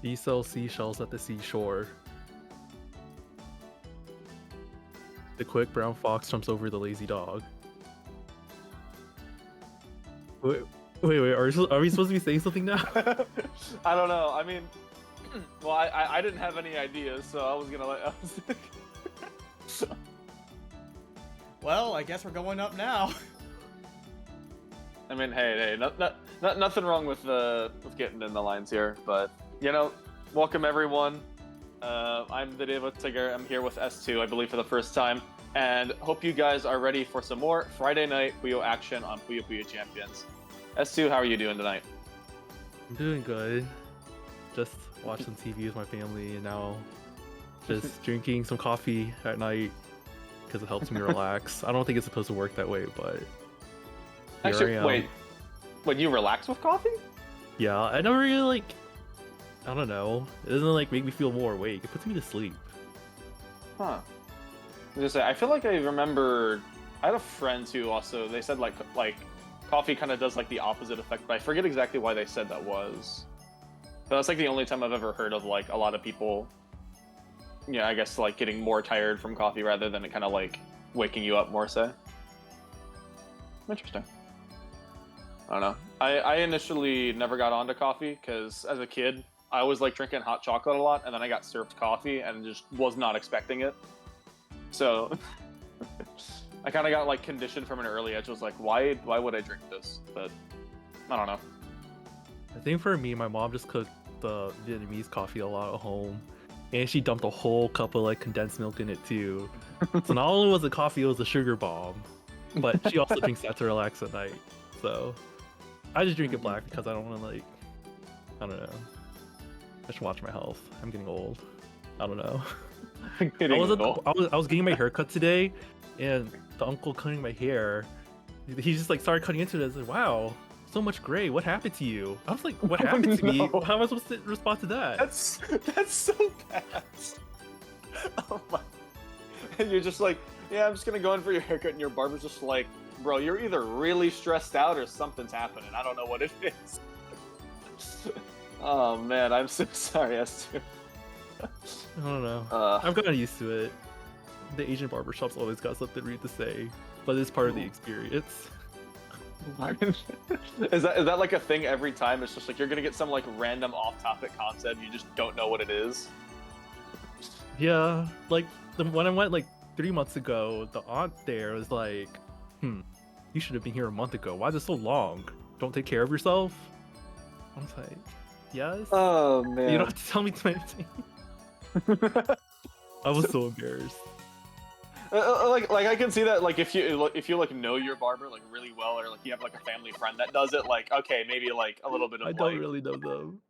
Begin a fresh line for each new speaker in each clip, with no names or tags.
You sell seashells at the seashore. The quick brown fox jumps over the lazy dog. Wait, wait. Are we supposed to be saying something now?
I don't know. I mean, well, I didn't have any ideas, so I was gonna let.
Well, I guess we're going up now.
I mean, hey, nothing wrong with getting in the lines here, but you know, welcome everyone. I'm the Deva Tigger. I'm here with S2, I believe, for the first time, and hope you guys are ready for some more Friday night Puyo action on Puyo Puyo Champions. S2, how are you doing tonight?
I'm doing good. Just watch some TV with my family, and now just drinking some coffee at night because it helps me relax. I don't think it's supposed to work that way, but here
Actually,
I am.
wait, when you relax with coffee?
Yeah, I don't really like. I don't know. It doesn't like make me feel more awake. It puts me to sleep.
Huh. I was gonna say, I feel like I remember I had a friend who also they said like coffee kind of does like the opposite effect, but I forget exactly why they said that was. But that's like the only time I've ever heard of like a lot of people, yeah, I guess like getting more tired from coffee rather than it kind of like waking you up more. Say, interesting. I don't know. I initially never got onto coffee because as a kid I always like drinking hot chocolate a lot, and then I got served coffee and just was not expecting it. So I kind of got like conditioned from an early age. Was like, why would I drink this? But I don't know.
I think for me, my mom just cooked the Vietnamese coffee a lot at home, and she dumped a whole cup of like condensed milk in it too. So not only was it coffee, it was a sugar bomb. But she also drinks that to relax at night. So I just drink it black because I don't want to like, I don't know. I should watch my health. I'm getting old. I don't know. I was getting my hair cut today, and the uncle cutting my hair, he just like started cutting into it. I was like, wow, so much gray. What happened to you? I was like, what happened to me? How am I supposed to respond to that?
That's so bad. Oh my! And you're just like, yeah, I'm just gonna go in for your haircut, and your barber's just like, bro, you're either really stressed out or something's happening. I don't know what it is. Oh man, I'm so sorry, S2.
I don't know. I've gotten used to it. The Asian barbershops always got something rude to say, but it's part of the experience.
Is that like a thing every time? It's just like you're gonna get some like random off-topic concept, you just don't know what it is.
Yeah, like when I went like 3 months ago, the aunt there was like, you should have been here a month ago. Why is it so long? Don't take care of yourself? I was like, yes?
Oh man.
You don't have to tell me anything. I was so embarrassed.
Like I can see that, like if you like know your barber like really well, or like you have like a family friend that does it, like okay, maybe like a little bit of
I don't really know them.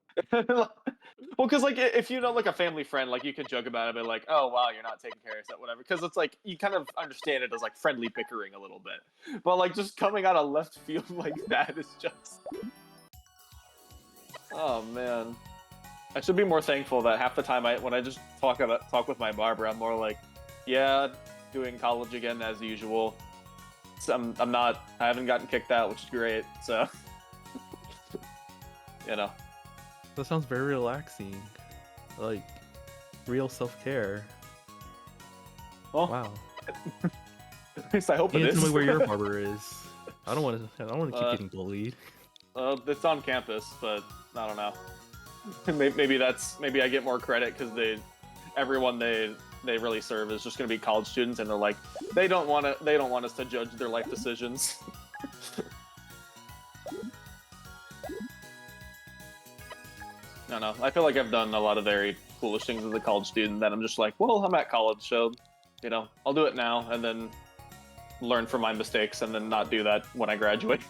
Well, because like if you know like a family friend, like you can joke about it, but like, oh wow, you're not taking care of yourself, whatever. Because it's like you kind of understand it as like friendly bickering a little bit, but like just coming out of left field like that is just. Oh man, I should be more thankful that half the time when I just talk with my barber, I'm more like, yeah, doing college again as usual. So I haven't gotten kicked out, which is great. So you know.
That sounds very relaxing. Like real self-care.
Well,
wow.
At least I hope it is.
Tell me where your barber is. I don't want to keep getting bullied.
It's on campus, but I don't know. Maybe I get more credit because everyone they really serve is just going to be college students, and they're like they don't want us to judge their life decisions. I don't know. I feel like I've done a lot of very foolish things as a college student that I'm just like, well, I'm at college, so you know, I'll do it now and then learn from my mistakes and then not do that when I graduate.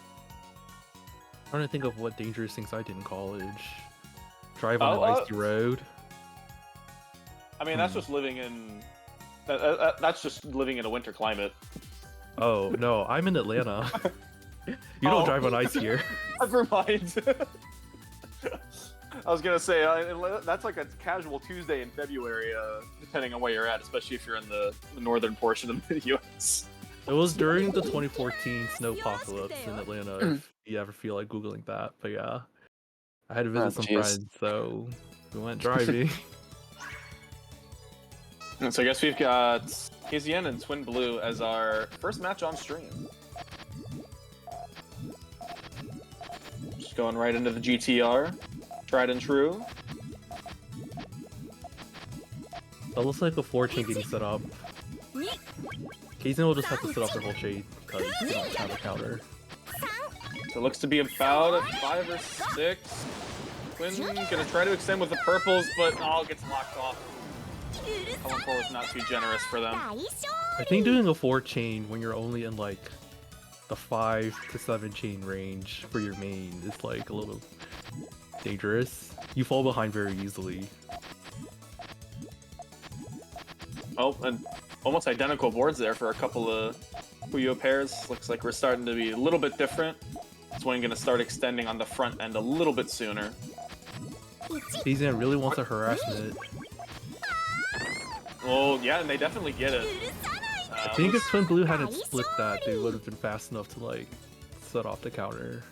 I'm trying to think of what dangerous things I did in college. Drive on an icy road.
I mean, that's just living in. That's just living in a winter climate.
Oh no, I'm in Atlanta. You don't drive on ice here.
Never mind. I was gonna say that's like a casual Tuesday in February, depending on where you're at, especially if you're in the northern portion of the U.S.
It was during the 2014 snowpocalypse in Atlanta. If you ever feel like googling that, but yeah, I had to visit some friends, so We went driving.
And so I guess we've got KZN and Twin Blue as our first match on stream. Just going right into the GTR. Tried and true.
That looks like a 4-chain getting set up. KZN will just have to set up their whole chain because they don't have a counter.
So it looks to be about a 5 or 6. Twin gonna try to extend with the purples, but it gets locked off. Column 4 was not too generous for them.
I think doing a 4-chain when you're only in like the 5 to 7 chain range for your main is like a little dangerous. You fall behind very easily.
Oh, and almost identical boards there for a couple of Puyo pairs. Looks like we're starting to be a little bit different. Twin gonna start extending on the front end a little bit sooner.
KZN really wants a harassment.
Well, yeah, and they definitely get it.
I think if Twin Blue hadn't split that, they would have been fast enough to like set off the counter.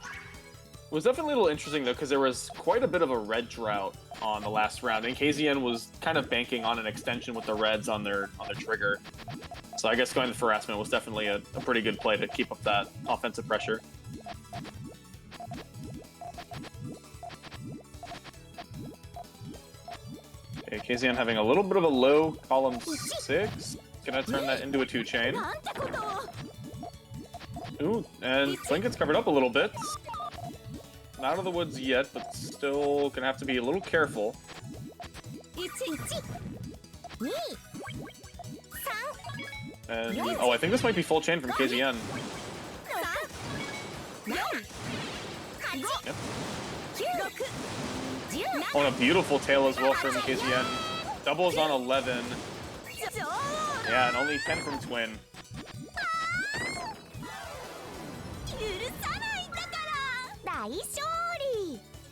It was definitely a little interesting though, because there was quite a bit of a red drought on the last round, and KZN was kind of banking on an extension with the reds on their trigger. So I guess going for harassment was definitely a pretty good play to keep up that offensive pressure. Okay, KZN having a little bit of a low column 6. Gonna turn that into a 2-chain. Ooh, and Twin gets covered up a little bit. Not out of the woods yet, but still gonna have to be a little careful. And I think this might be full chain from KZN. Yep. Oh, and a beautiful tail as well from KZN. Doubles on 11. Yeah, and only 10 from Twin.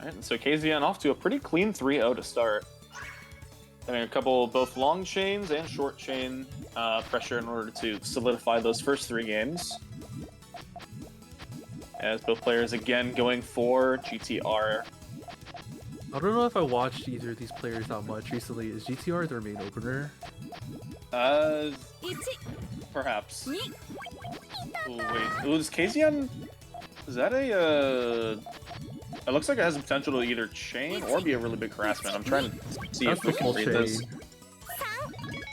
Alright, so KZN off to a pretty clean 3-0 to start. Having a couple both long chains and short chain pressure in order to solidify those first 3 games. As both players again going for GTR.
I don't know if I watched either of these players that much recently. Is GTR their main opener?
Perhaps. Ooh, wait. Ooh, is KZN... Is that a, It looks like it has the potential to either chain or be a really big harassment. I'm trying to see if we can read this.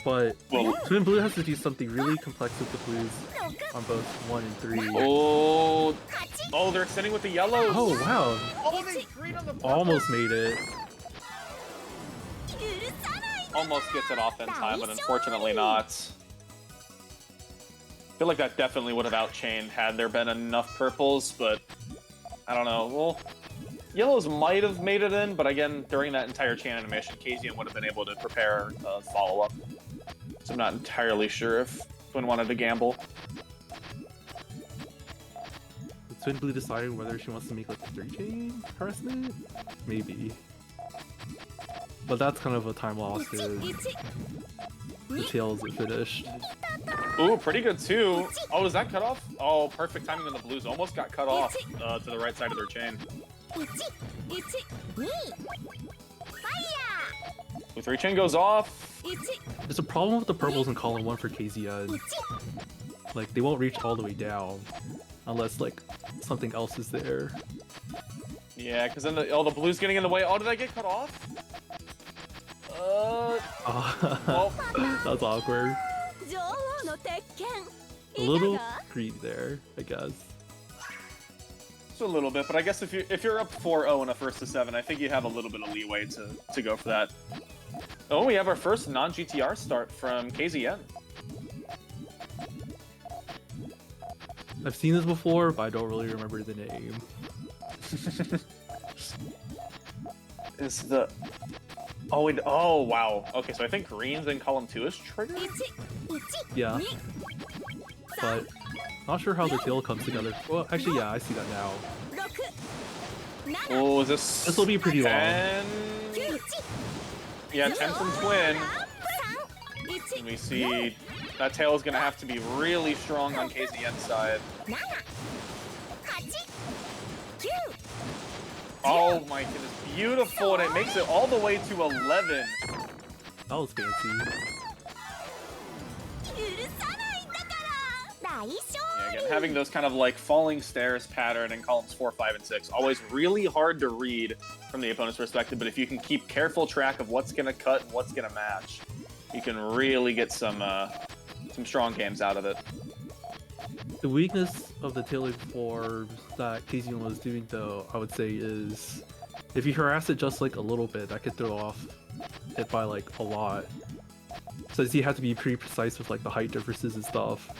But Twin Blue has to do something really complex with the blues on both 1 and 3.
Oh, they're extending with the yellows.
Oh, wow.
Oh, they green on the purple.
Almost made it.
Almost gets it off in time, but unfortunately not. I feel like that definitely would have outchained had there been enough purples, but I don't know. Well, yellows might have made it in, but again, during that entire chain animation, KZN would have been able to prepare a follow-up. So I'm not entirely sure if Twin wanted to gamble.
Is Twin Blue deciding whether she wants to make like a 3-chain harassment? Maybe. But that's kind of a time loss because the tail isn't finished.
Ooh, pretty good too. Oh, does that cut off? Oh, perfect timing on the blues. Almost got cut off to the right side of their chain. The 3-chain goes off.
There's a problem with the purples in column 1 for KZN. Like, they won't reach all the way down unless, like, something else is there.
Yeah, because then the blue's getting in the way. Oh, did I get cut off? Well,
that's awkward. A little greedy there, I guess.
Just a little bit, but I guess if you're up 4-0 in a first to 7, I think you have a little bit of leeway to go for that. Oh, we have our first non-GTR start from KZN.
I've seen this before, but I don't really remember the name.
Is the... Oh, wow. Okay, so I think green's in column 2 is triggered?
Yeah. But not sure how the tail comes together. Well, actually, yeah, I see that now.
Oh, is this...
This will be pretty long.
Yeah, 10 from Twin. And we see that tail is going to have to be really strong on KZN's side. Oh my goodness, beautiful, and it makes it all the way to 11.
That was fancy.
Yeah, again, having those kind of like falling stairs pattern in columns 4, 5, and 6, always really hard to read from the opponent's perspective, but if you can keep careful track of what's going to cut and what's going to match, you can really get some strong games out of it.
The weakness of the tailored forms that KZN was doing, though, I would say, is if you harass it just like a little bit, that could throw off it by like a lot. So you have to be pretty precise with like the height differences and stuff.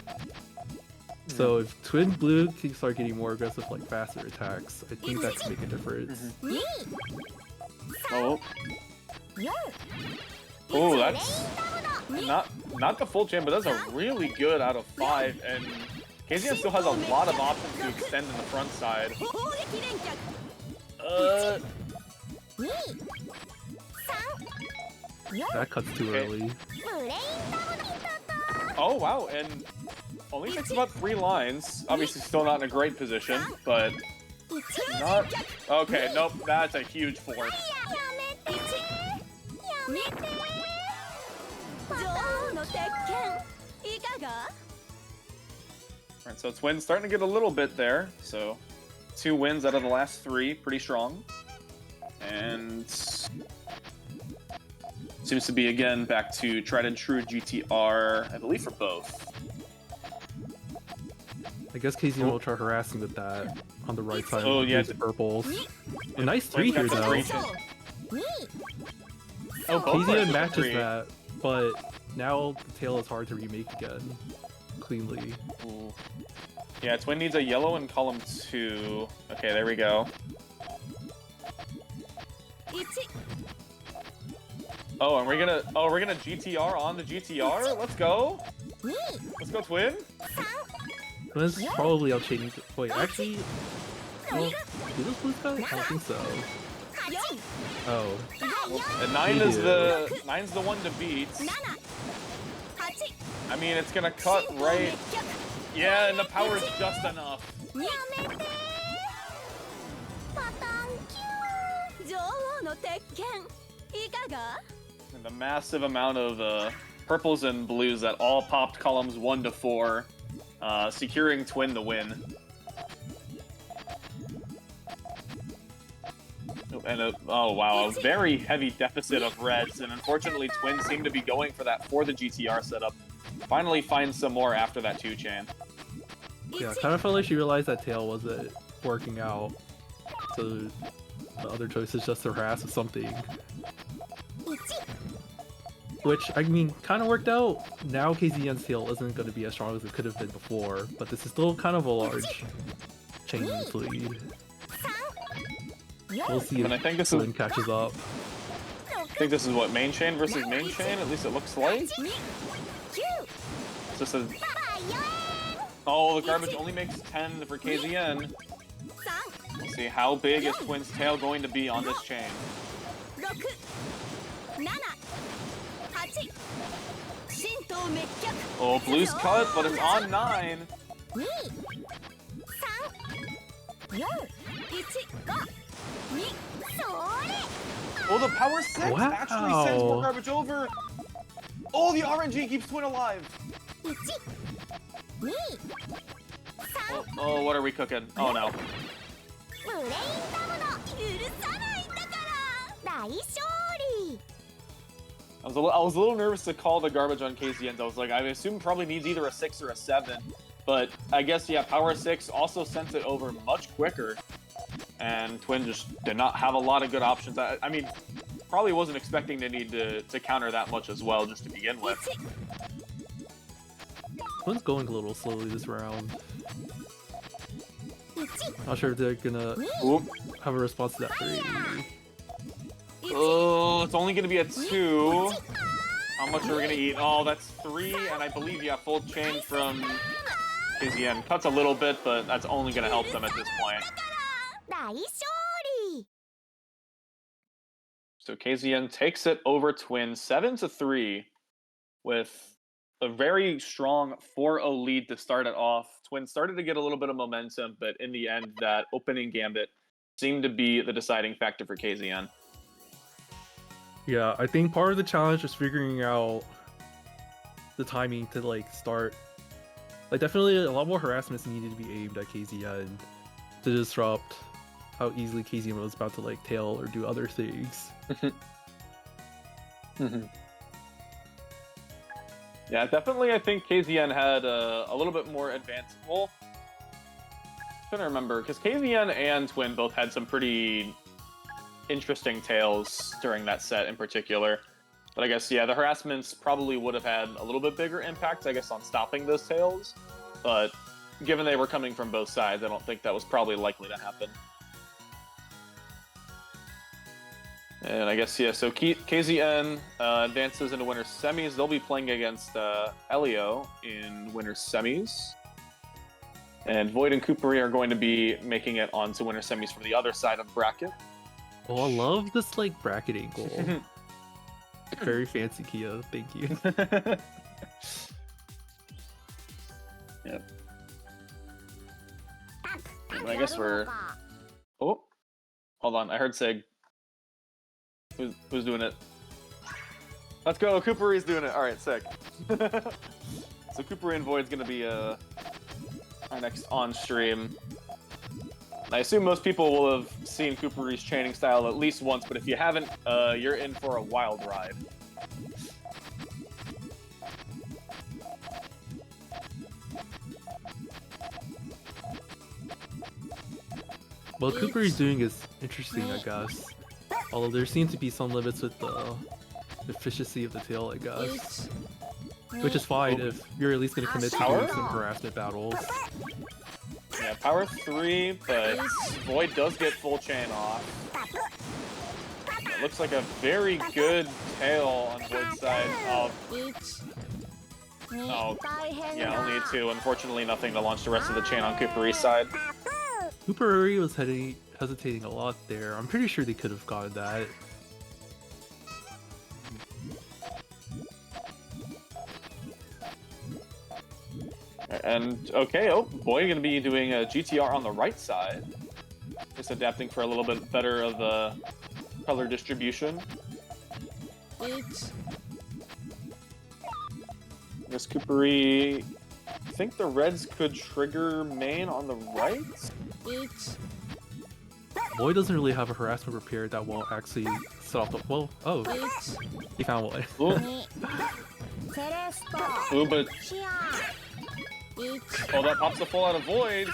So if Twin Blue can start getting more aggressive, like faster attacks, I think that could make a difference.
Oh. Oh, that's not the full chain, but that's a really good out of 5, and KZN still has a lot of options to extend in the front side.
That cuts too early.
Oh wow, and only takes about 3 lines. Obviously still not in a great position, but not... Okay, nope, that's a huge force. Alright, so Twin's starting to get a little bit there, so 2 wins out of the last 3, pretty strong. And seems to be, again, back to tried and true GTR, I believe for both.
I guess KZN will try harassing with that on the right side.
Oh, yeah.
The purples. A nice 3 here, though.
Oh, both
KZN
are
matches
3.
that, but now the tail is hard to remake again. Cleanly.
Ooh. Yeah, Twin needs a yellow in column 2. Okay, there we go. Oh, and we're gonna GTR on the GTR? Let's go! Let's go, Twin!
Twin's probably out chaining. Wait, actually, well, do those blues cut? I don't think so. Oh.
And 9 is nine's the one to beat. I mean, it's gonna cut right. Yeah, and the power's just enough. And the massive amount of purples and blues that all popped columns 1 to 4, securing Twin the win. And oh wow, a very heavy deficit of reds, and unfortunately Twin seemed to be going for that for the GTR setup. Finally finds some more after that 2-chain.
Yeah, kind of felt like she realized that tail wasn't working out, so the other choice is just to harass with something. Which, I mean, kind of worked out. Now KZN's tail isn't going to be as strong as it could have been before, but this is still kind of a large chain lead. We'll see
And I think this
Twin catches up.
I think this is what, main chain versus main chain, at least it looks like. It's just a... Oh, the garbage only makes 10 for KZN. Let's see, how big is Twin's tail going to be on this chain? Oh, blue's cut, but it's on 9. Oh, the power 6 actually sends more garbage over. Oh, the RNG keeps Twin alive. Oh, what are we cooking? Oh no. I was a little nervous to call the garbage on KZN. I was like, I assume probably needs either a 6 or a 7. But I guess, yeah, power 6 also sent it over much quicker. And Twin just did not have a lot of good options. I mean, probably wasn't expecting to need to counter that much as well, just to begin with.
Twin's going a little slowly this round. Not sure if they're gonna have a response to that 3.
Oh, it's only gonna be a 2. How much are we gonna eat? Oh, that's 3, and I believe, yeah, full chain from KZN. Cuts a little bit, but that's only gonna help them at this point. So KZN takes it over Twin 7-3 with a very strong 4-0 lead to start it off. Twin started to get a little bit of momentum, but in the end, that opening gambit seemed to be the deciding factor for KZN.
Yeah, I think part of the challenge is figuring out the timing to like start. Like definitely a lot more harassments needed to be aimed at KZN to disrupt how easily KZN was about to like tail or do other things.
Yeah, definitely. I think KZN had a little bit more advanced. Well, I'm trying to remember because KZN and Twin both had some pretty interesting tales during that set in particular. But I guess, yeah, the harassments probably would have had a little bit bigger impact, I guess, on stopping those tales. But given they were coming from both sides, I don't think that was probably likely to happen. And I guess, yeah, so KZN advances into winner's semis. They'll be playing against Helio in winner's semis. And Void and Koopary are going to be making it onto winner's semis from the other side of the bracket.
Oh, I love this like bracket angle. Very fancy, Kia. Thank you.
Yep. And I guess we're... Oh, hold on. I heard Sig. Who's doing it? Let's go. Koopary's doing it. All right, sick. So Koopary and Void's gonna be our next on stream. I assume most people will have seen Koopary's training style at least once, but if you haven't, you're in for a wild ride.
What Koopary's doing is interesting, I guess. Although there seem to be some limits with the efficiency of the tail, I guess. Which is fine if you're at least going to commit to doing some harassment battles.
Yeah, power 3, but Void does get full chain off. It looks like a very good tail on Void's side. Oh, yeah, only 2. Unfortunately, nothing to launch the rest of the chain on Koopary's side.
Koopary was hesitating a lot there. I'm pretty sure they could have gotten that.
And, okay, Void gonna be doing a GTR on the right side. Just adapting for a little bit better of a color distribution. This Koopary... I think the reds could trigger main on the right?
Void doesn't really have a harassment repair that won't actually set off the... Well, oh. He found one.
Ooh, but... Oh, that pops the full out of Voids!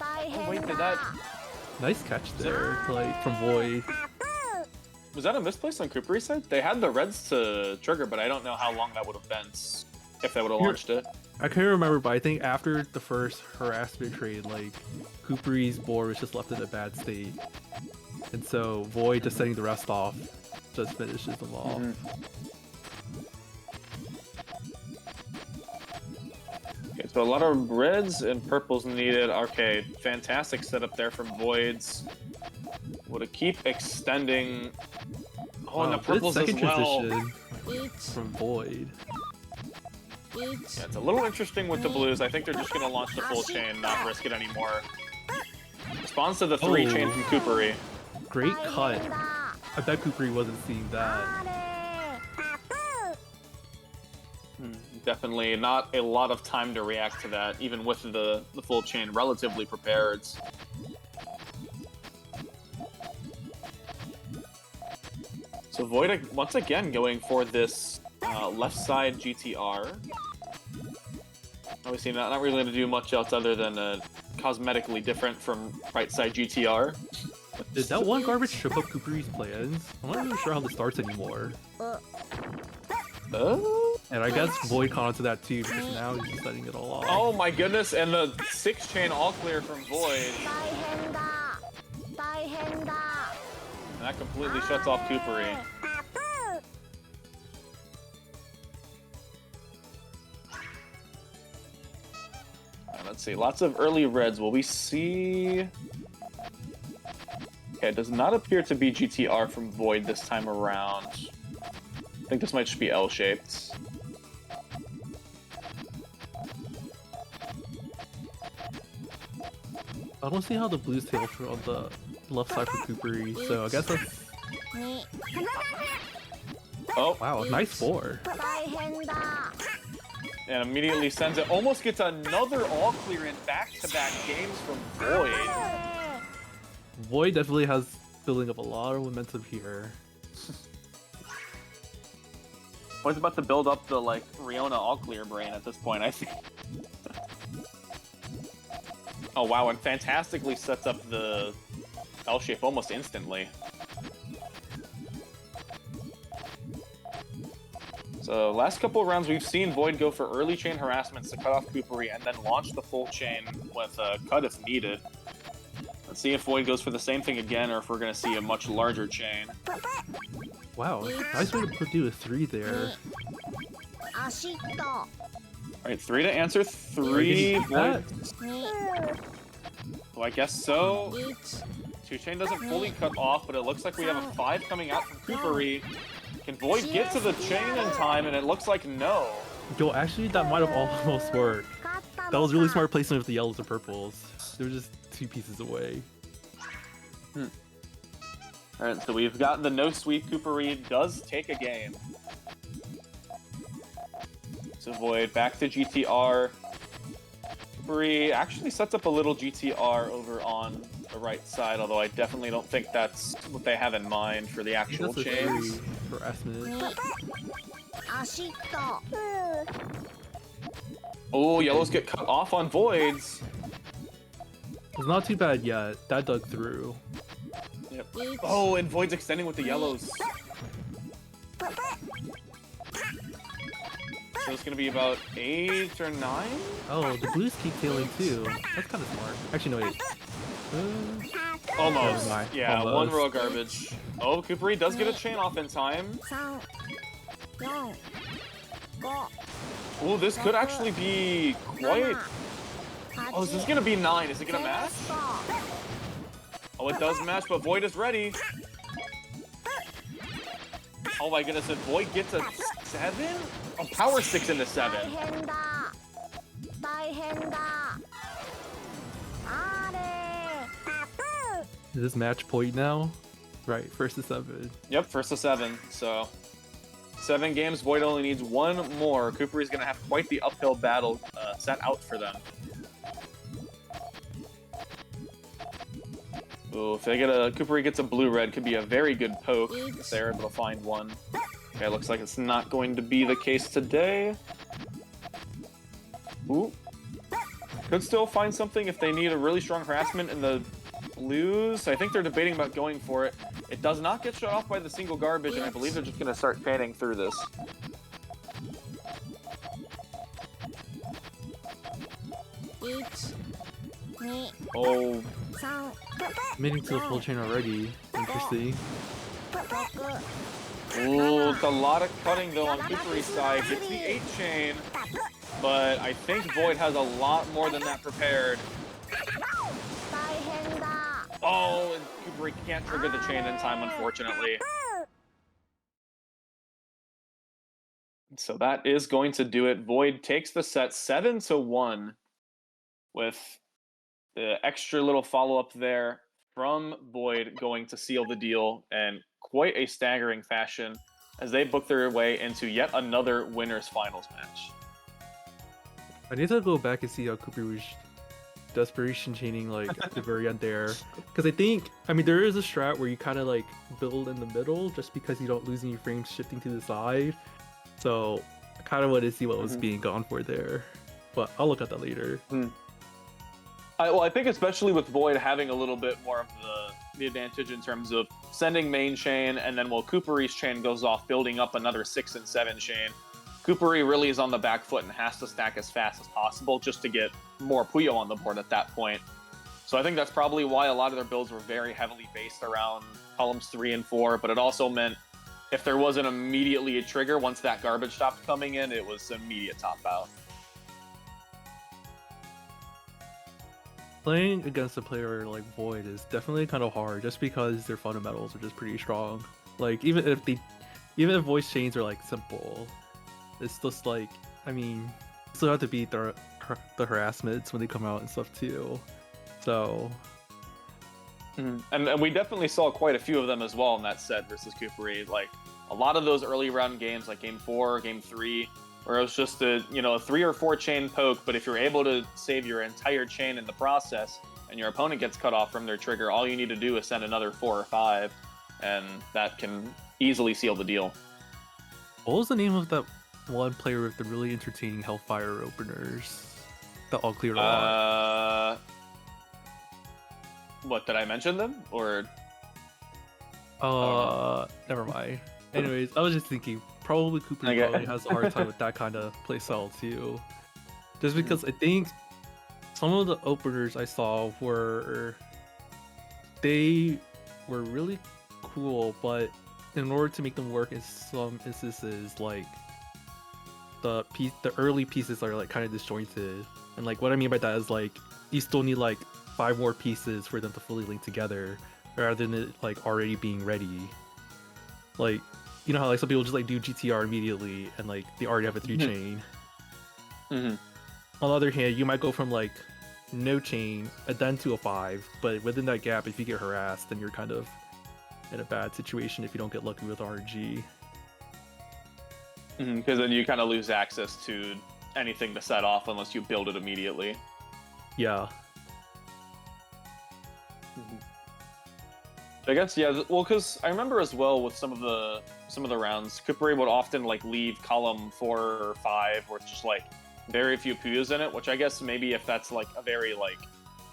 Oh, wait, did that...
Nice catch there, like, from Void.
Was that a misplace on Koopary's side? They had the reds to trigger, but I don't know how long that would have been if they would have launched it.
I can't remember, but I think after the first harassment trade, like, Koopary's board was just left in a bad state. And so Void just setting the rest off just finishes them off.
Okay, so a lot of reds and purples needed. Okay, fantastic setup there from Voids. Would it keep extending? Oh, and the purples as well.
Transition from Void.
Yeah, it's a little interesting with the blues. I think they're just going to launch the full chain, not risk it anymore. Responds to the 3 chain from Koopary.
Great cut. I bet Koopary wasn't seeing that.
Definitely not a lot of time to react to that, even with the full chain relatively prepared. So Void once again going for this left side GTR. Obviously not really going to do much else other than cosmetically different from right side GTR.
Did that one garbage trip up Koopary's plans? I'm not really sure how this starts anymore. And I guess Void caught onto that too, because now he's just letting it all off.
Oh my goodness, and the 6 chain all clear from Void. And that completely shuts off Koopary. Let's see, lots of early reds. Will we see... Okay, it does not appear to be GTR from Void this time around. I think this might just be L-shaped.
I don't see how the blues tail for on the left side for Koopary, so I guess that's...
Oh,
Wow, nice 4.
and immediately sends it. Almost gets another all clear in back-to-back games from Void.
Void definitely has building up a lot of momentum here.
Void's about to build up the, like, Riona all clear brain at this point, I think. Oh, wow, and fantastically sets up the L shape almost instantly. So, last couple of rounds, we've seen Void go for early chain harassments to cut off Koopary and then launch the full chain with a cut if needed. Let's see if Void goes for the same thing again or if we're going to see a much larger chain.
Wow, nice way to do a 3 there.
Alright, 3 to answer 3. Void. Well, I guess so. 2 chain doesn't fully cut off, but it looks like we have a 5 coming out from Koopary. Can Void get to the chain in time? And it looks like no.
Yo, actually, that might have almost worked. That was really smart placement with the yellows and purples. They were just 2 pieces away.
Alright, so we've got the no sweep. Koopary does take a game. So Void back to GTR. Koopary actually sets up a little GTR over on the right side, although I definitely don't think that's what they have in mind for the actual chains. Oh, yellows get cut off on Voids.
It's not too bad yet. That dug through.
Yep. Oh, and Void's extending with the yellows. So it's gonna be about 8 or 9?
Oh, the blues keep tailing too. That's kind of smart. Actually, no, wait.
Almost.
Never mind.
Yeah,
Almost.
1 row of garbage. Oh, Koopary does get a chain off in time. Oh, this could actually be quite... Oh, is this gonna be 9? Is it gonna match? Oh, it does match, but Void is ready. Oh my goodness, if Void gets a 7? Oh, power 6 into 7.
Is this match point now? Right, first to 7.
Yep, first to 7, so... 7 games, Void only needs 1 more. Koopary's gonna have quite the uphill battle set out for them. Ooh, if they get a Koopary gets a blue-red, could be a very good poke if they're able to find one. Okay, looks like it's not going to be the case today. Ooh. Could still find something if they need a really strong harassment in the blues. I think they're debating about going for it. It does not get shut off by the single garbage, and I believe they're just going to start panning through this. Oh.
Committing to the full chain already. Interesting.
Ooh, it's a lot of cutting though on Koopary's side. It's the 8 chain, but I think Void has a lot more than that prepared. Oh, and Koopary can't trigger the chain in time, unfortunately. So that is going to do it. Void takes the set 7-1 with the extra little follow-up there from Void going to seal the deal in quite a staggering fashion as they book their way into yet another winners finals match.
I need to go back and see how Koopary was desperation chaining like at the very end there, because I mean there is a strat where you kind of like build in the middle just because you don't lose any frames shifting to the side. So I kind of wanted to see what was being gone for there, but I'll look at that later.
Well, I think especially with Void having a little bit more of the advantage in terms of sending main chain, and then while Koopary's chain goes off, building up another 6 and 7 chain. Koopary really is on the back foot and has to stack as fast as possible just to get more Puyo on the board at that point. So I think that's probably why a lot of their builds were very heavily based around columns 3 and 4, but it also meant if there wasn't immediately a trigger, once that garbage stopped coming in, it was immediate top out.
Playing against a player like Void is definitely kind of hard just because their fundamentals are just pretty strong. Like even if voice chains are like simple, it's just like, I mean, you still have to beat the harassments when they come out and stuff too. So
And we definitely saw quite a few of them as well in that set versus Koopary. Like a lot of those early round games, like game 4, game 3, where it was just a 3 or 4 chain poke. But if you're able to save your entire chain in the process, and your opponent gets cut off from their trigger, all you need to do is send another 4 or 5, and that can easily seal the deal.
what was the name of that one player with the really entertaining Hellfire openers that all cleared a lot?
What, did I mention them? Or
never mind. Anyways, I was just thinking, probably Koopary probably has a hard time with that kind of playstyle too. Just because I think some of the openers I saw were really cool, but in order to make them work in some instances, like the early pieces are like kind of disjointed. And like what I mean by that is like you still need like 5 more pieces for them to fully link together, rather than it like already being ready. Like, you know how like some people just like do GTR immediately and like they already have a 3 chain. On the other hand, you might go from like no chain and then to a 5, but within that gap, if you get harassed, then you're kind of in a bad situation if you don't get lucky with RNG.
Because then you kind of lose access to anything to set off unless you build it immediately.
Yeah.
I guess, yeah, well, because I remember as well with some of the rounds, Koopary would often like leave column 4 or 5 where it's just like very few Puyos in it, which I guess maybe if that's like a very like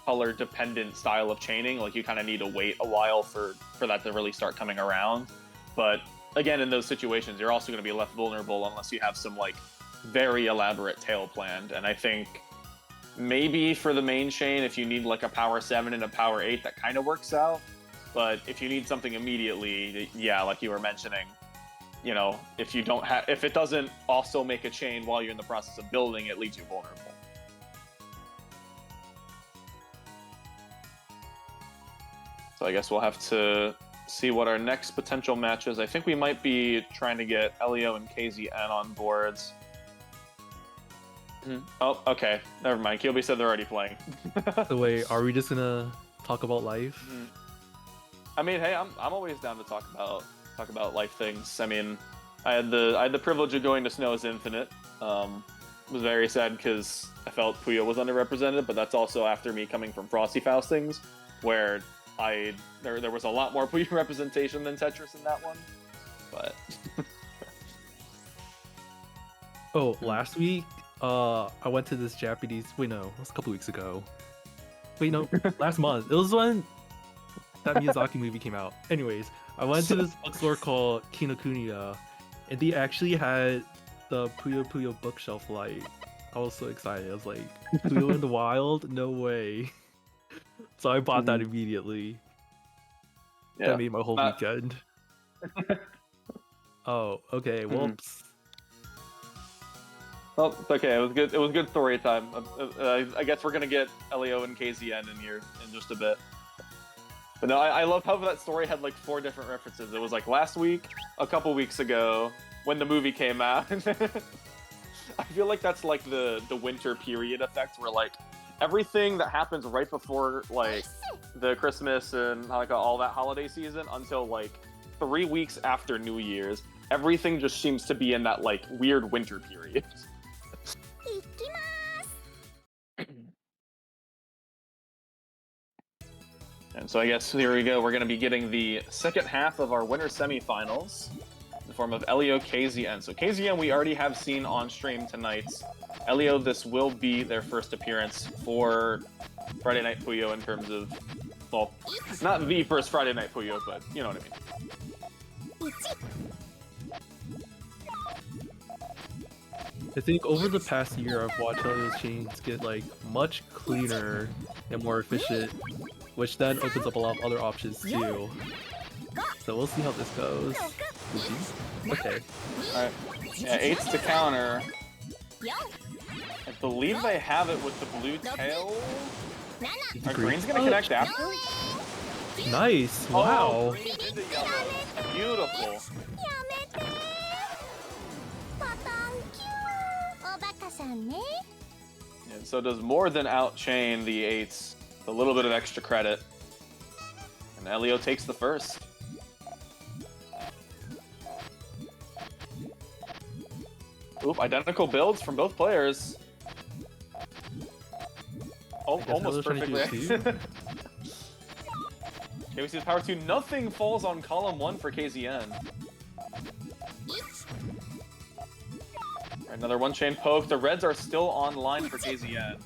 color dependent style of chaining, like you kind of need to wait a while for that to really start coming around. But again, in those situations, you're also going to be left vulnerable unless you have some like very elaborate tail planned. And I think maybe for the main chain, if you need like a power 7 and a power 8, that kind of works out. But if you need something immediately, yeah, like you were mentioning, if it doesn't also make a chain while you're in the process of building, it leaves you vulnerable. So I guess we'll have to see what our next potential match is. I think we might be trying to get Helio and KZN on boards. Oh, okay. Never mind. Kilby said they're already playing.
So wait, are we just gonna talk about life?
I mean, hey, I'm always down to talk about life things. I mean, I had the privilege of going to Snow's Infinite. Was very sad because I felt Puyo was underrepresented, but that's also after me coming from Frosty Faustings, where there was a lot more Puyo representation than Tetris in that one. But
last week, I went to this Japanese. Wait, no, it was a couple weeks ago. Wait, no, last month. It was when that Miyazaki movie came out. Anyways, I went to this bookstore called Kinokuniya, and they actually had the Puyo Puyo bookshelf light. I was so excited. I was like, Puyo in the wild? No way. So I bought that immediately. Yeah. That made my whole weekend. Oh, okay. Whoops.
Well, it's okay. It was good. It was good story time. I guess we're gonna get Helio and KZN in here in just a bit. But no, I love how that story had like 4 different references. It was like last week, a couple weeks ago, when the movie came out. I feel like that's like the winter period effect, where like everything that happens right before like the Christmas and like all that holiday season until like 3 weeks after New Year's, everything just seems to be in that like weird winter period. And so I guess here we go. We're going to be getting the second half of our winter semifinals in the form of Helio KZN. So KZN we already have seen on stream tonight. Helio, this will be their first appearance for Friday Night Puyo in terms of, well, not the first Friday Night Puyo, but you know what I mean.
I think over the past year, I've watched Helio's chains get like much cleaner and more efficient, which then opens up a lot of other options too. So we'll see how this goes. Okay.
Alright. Yeah, 8s to counter. I believe they have it with the blue tail. Are green's gonna connect after?
Nice! Wow!
Oh, green into yellow. Beautiful. And so does more than outchain the 8s. a little bit of extra credit. And Helio takes the first. Oop, identical builds from both players. Oh, almost perfectly. Okay, we see the power 2. Nothing falls on column 1 for KZN. Another one-chain poke. The reds are still online for KZN.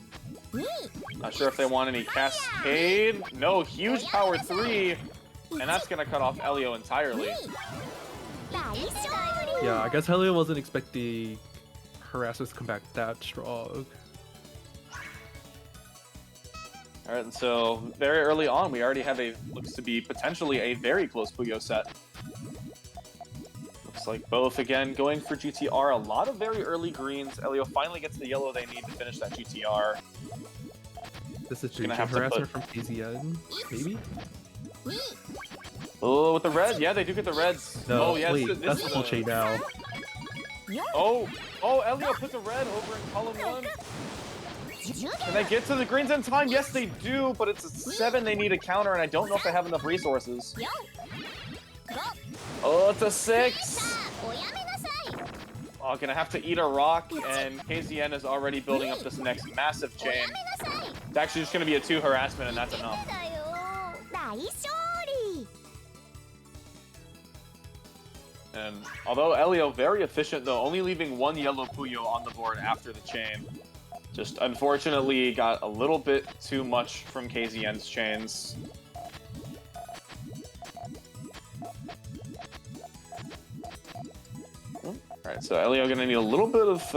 Not sure if they want any cascade. No, huge power 3. And that's going to cut off Helio entirely.
Yeah, I guess Helio wasn't expecting harassers to come back that strong.
Alright, and so very early on, we already have looks to be potentially a very close Puyo set. Looks like both, again, going for GTR. A lot of very early greens. Helio finally gets the yellow they need to finish that GTR.
This is gonna have harasser from KZN, maybe?
Oh, with the red? Yeah, they do get the reds.
No,
oh, yeah,
wait,
this
that's full chain now.
Oh, Helio put the red over in column 1. Can they get to the greens in time? Yes, they do, but it's a 7 they need a counter, and I don't know if they have enough resources. Oh, it's a 6! Oh, gonna have to eat a rock, and KZN is already building up this next massive chain. It's actually just gonna be a 2 harassment, and that's enough. And although Helio very efficient, though, only leaving 1 yellow Puyo on the board after the chain. Just unfortunately got a little bit too much from KZN's chains. Alright, so Helio gonna need a little bit of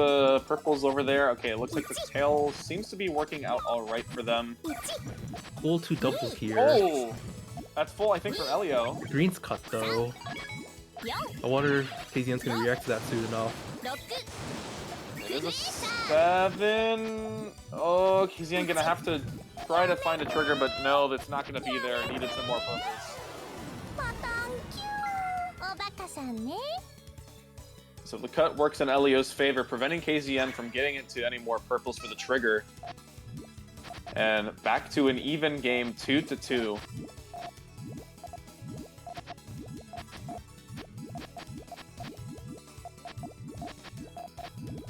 purples over there. Okay, it looks like the tail seems to be working out alright for them.
Cool 2 doubles here.
Oh! That's full, I think, for Helio.
The green's cut, though. I wonder if KZN's gonna react to that soon enough.
It is a 7. Oh, KZN gonna have to try to find a trigger, but no, that's not gonna be there. Needed some more purples. So the cut works in Helio's favor, preventing KZN from getting into any more purples for the trigger. And back to an even game, 2-2.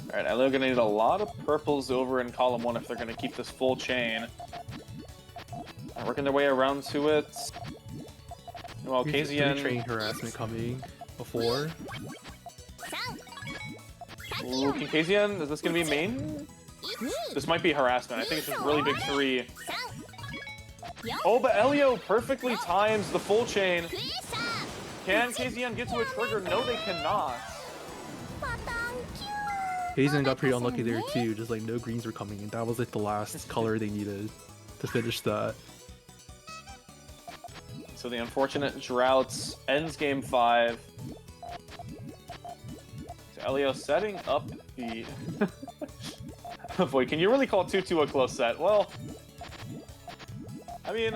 Alright, Helio gonna need a lot of purples over in column 1 if they're gonna keep this full chain. Working their way around to it. Well, KZN...
train harassment coming before.
Ooh, can KZN, is this gonna be main? This might be harassment. I think it's just really big 3. Oh, but Helio perfectly times the full chain. Can KZN get to a trigger? No, they cannot.
KZN got pretty unlucky there too, just like no greens were coming, and that was like the last color they needed to finish that.
So the unfortunate droughts ends game 5. So Helio setting up the... Boy, can you really call 2-2 a close set? Well, I mean,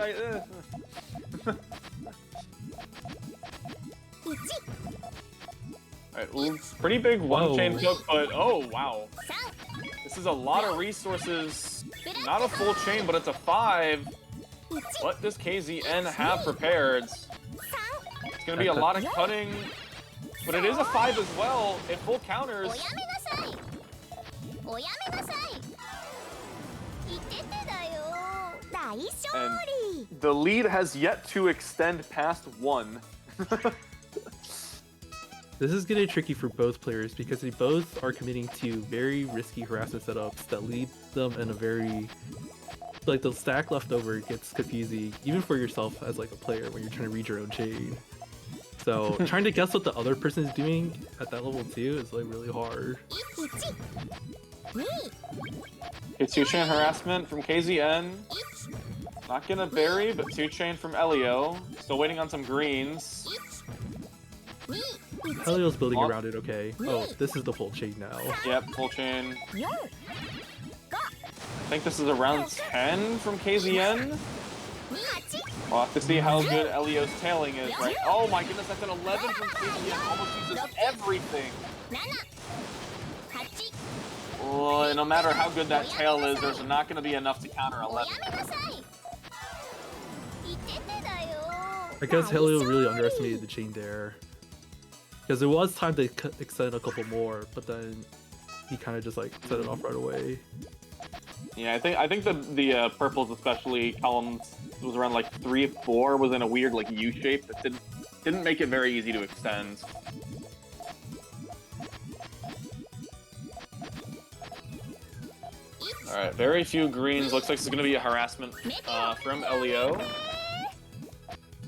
Alright, ooh, pretty big one-chain hook, but oh, wow. This is a lot of resources. Not a full chain, but it's a 5. What does KZN have prepared? It's gonna be a lot of cutting, but it is a 5 as well. It full counters. And the lead has yet to extend past 1.
This is getting tricky for both players because they both are committing to very risky harassment setups that lead them in a very... Like, the stack left over gets confusing, even for yourself as like a player when you're trying to read your own chain. So, trying to guess what the other person is doing at that level too is like really hard.
It's 2-chain harassment from KZN. Not gonna bury, but 2-chain from Helio. Still waiting on some greens.
Helio's building around it, okay. Oh, this is the full chain now.
Yep, full chain. I think this is around 10 from KZN. We'll have to see how good Helio's tailing is, right? Oh my goodness, that's an 11 from KZN. Almost uses everything. Oh, and no matter how good that tail is, there's not going to be enough to counter 11.
I guess Helio really underestimated the chain there. Because it was time to extend a couple more, but then he kind of just like set it off right away.
Yeah, I think the purples, especially columns, was around like 3 or 4, was in a weird like U shape that didn't make it very easy to extend. All right, very few greens. Looks like it's going to be a harassment from Helio.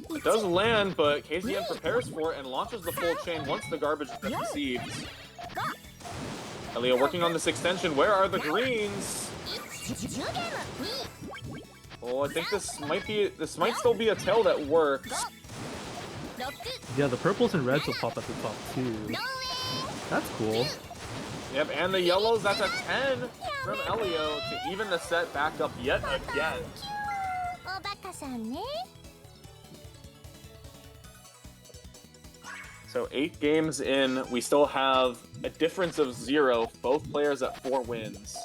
It does land, but KZN prepares for it and launches the full chain once the garbage has been received. Helio working on this extension. Where are the greens? Oh, I think this might still be a tail that works.
Yeah, the purples and reds will pop at the top too. That's cool.
Yep, and the yellows, that's a 10 from Helio to even the set back up yet again. So 8 games in, we still have a difference of 0, both players at 4 wins.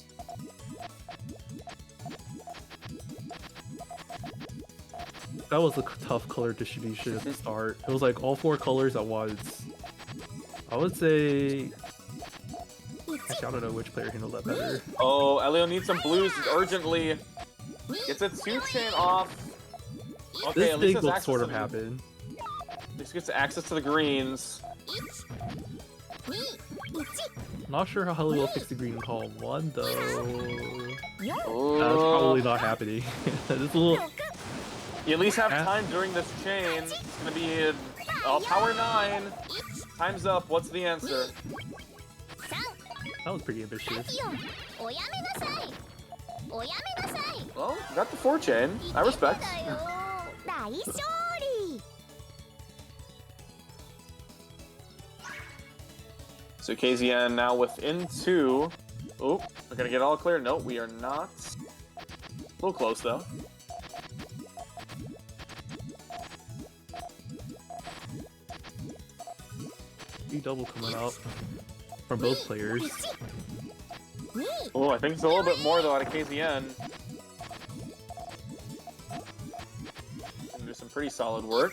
That was a tough color distribution at the start. It was like all 4 colors at once. I would say... Actually, I don't know which player handled that better.
Oh, Helio needs some blues urgently. Gets a 2-chain off. Okay,
This
at least
thing will
access
sort of
to
happen.
At least gets access to the greens.
Not sure how Helio will fix the green in column 1 though.
Oh.
That's probably not happening. It's a little...
You at least have time during this chain. It's gonna be power 9. Time's up. What's the answer?
That was pretty ambitious.
Well, got the 4-chain. I respect. So KZN now within 2. Oh, we're gonna get all clear. No, we are not. A little close though.
Double coming out from both players.
Oh, I think it's a little bit more though out of KZN. Gonna do some pretty solid work.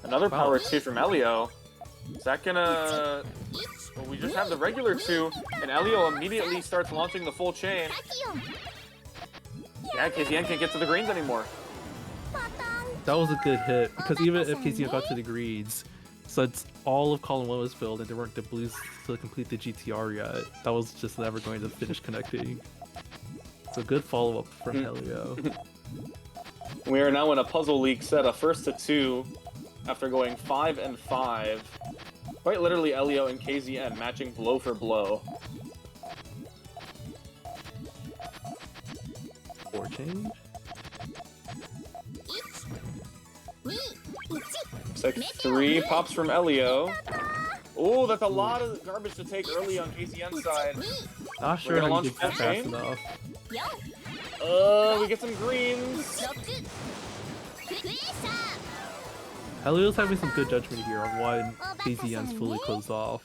Another power 2 from Helio. Is that gonna... Well, we just have the regular 2, and Helio immediately starts launching the full chain. Yeah, KZN can't get to the greens anymore.
That was a good hit, because even if KZN got to the greens, since all of column 1 was filled and there weren't the blues to complete the GTR yet, that was just never going to finish connecting. So good follow-up from Helio.
We are now in a Puzzle League set, a 1st to 2, after going 5 and 5. Quite literally, Helio and KZN matching blow for blow.
4 change?
It's like 3 pops from Helio. Oh, that's a lot of garbage to take early on KZN's side.
Not sure how you did that fast
chain.
enough.
We get some greens.
Helio's having some good judgment here on when KZN's fully closed off.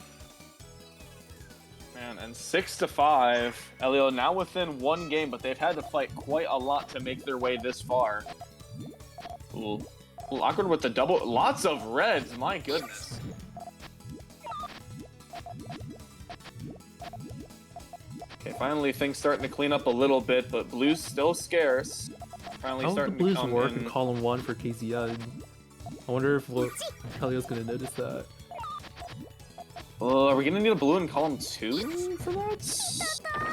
Man, and 6 to 5. Helio now within 1 game, but they've had to fight quite a lot to make their way this far. Ooh. A little awkward with the double. Lots of reds, my goodness. Okay, finally things starting to clean up a little bit, but blue's still scarce. Finally
How would the
starting
blues
to come
work
in.
in column 1 for KZN? I wonder if Helio's gonna notice that.
Are we gonna need a blue in column 2 for that?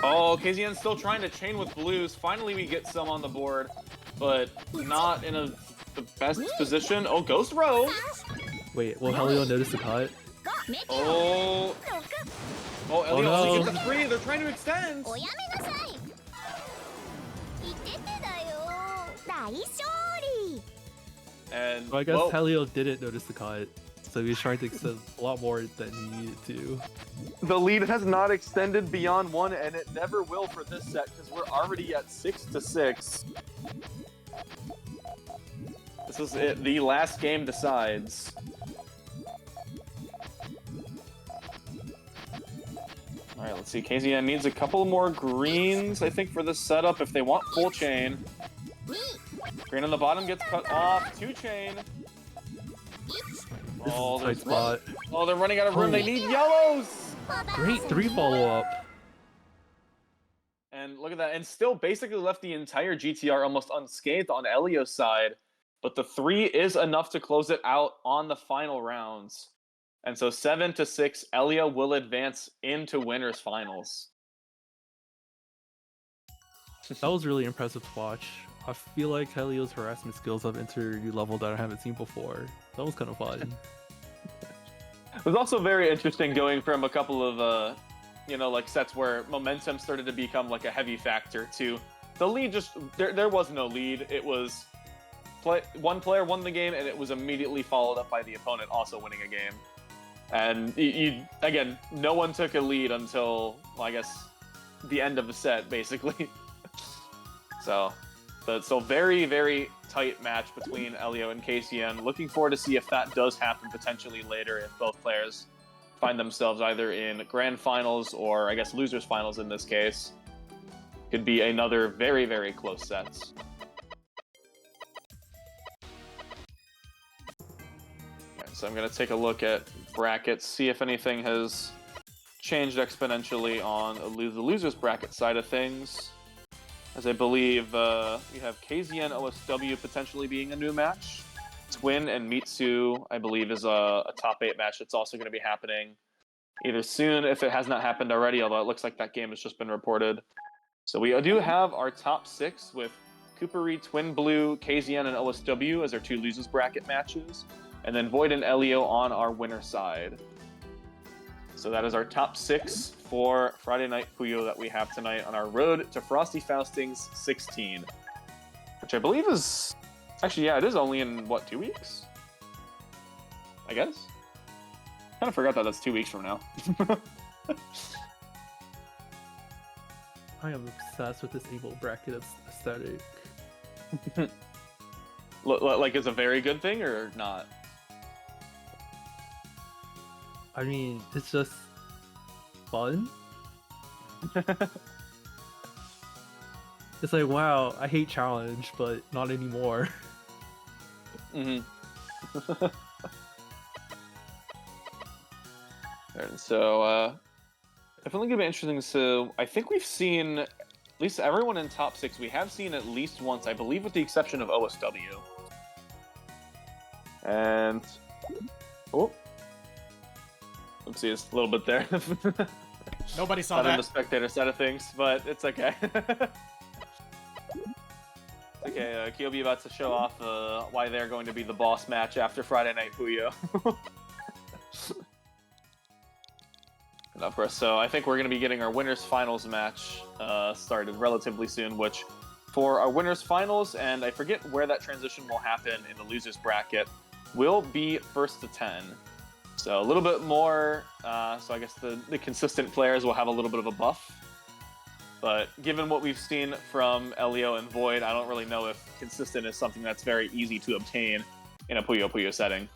Oh, KZN's still trying to chain with blues. Finally we get some on the board, but not in the best position. Oh, Ghost Row!
Wait, will Helio notice the cut?
Oh, Helio
no.
only gets a 3. They're trying to extend. And
So I guess
whoa.
Helio didn't notice the cut, so he was trying to extend a lot more than he needed to.
The lead has not extended beyond 1, and it never will for this set because we're already at 6 to 6. This is it. The last game decides. All right, let's see. KZN needs a couple more greens, I think, for this setup if they want full chain. Green on the bottom gets cut off. 2 chain.
tight spot.
Oh, they're running out of room. They need yellows.
Great 3 follow-up.
And look at that. And still basically left the entire GTR almost unscathed on Helio's side. But the 3 is enough to close it out on the final rounds. And so 7-6, Helio will advance into winners finals.
That was really impressive to watch. I feel like Helio's harassment skills have entered a new level that I haven't seen before. That was kind of fun.
It was also very interesting going from a couple of, like sets where momentum started to become like a heavy factor to the lead. Just there was no lead. It was one player won the game, and it was immediately followed up by the opponent also winning a game. And again, no one took a lead until, well, I guess, the end of the set, basically. So very, very tight match between Helio and KCN. Looking forward to see if that does happen potentially later, if both players find themselves either in grand finals or, I guess, losers finals in this case. Could be another very, very close sets. Okay, so I'm going to take a look at brackets, see if anything has changed exponentially on the losers bracket side of things. As I believe we have KZN OSW potentially being a new match. Twin and Mitsu, I believe, is a top 8 match that's also going to be happening either soon, if it has not happened already, although it looks like that game has just been reported. So we do have our top 6 with Koopary, Twin Blue, KZN, and OSW as our 2 losers bracket matches, and then Void and Helio on our winner side. So that is our top 6 for Friday Night Puyo that we have tonight on our road to Frosty Faustings 16. Which I believe is... Actually, yeah, it is only in, what, 2 weeks? I guess? Kind of forgot that that's 2 weeks from now.
I am obsessed with this Able bracket aesthetic.
Like, it's a very good thing or not?
I mean, it's just fun. It's like, wow, I hate challenge, but not anymore.
Mm-hmm. And so, definitely gonna be interesting. So, I think we've seen at least everyone in top 6. We have seen at least once, I believe, with the exception of OSW. And oh, oopsie, it's a little bit there.
Nobody saw
Not
that.
on the spectator side of things, but it's okay. Okay, Kyobi about to show off why they're going to be the boss match after Friday Night Puyo. And of course, so I think we're going to be getting our winners finals match started relatively soon, which for our winners finals, and I forget where that transition will happen in the losers bracket, will be 1st to 10. So a little bit more, so I guess the consistent players will have a little bit of a buff. But given what we've seen from Helio and Void, I don't really know if consistent is something that's very easy to obtain in a Puyo Puyo setting.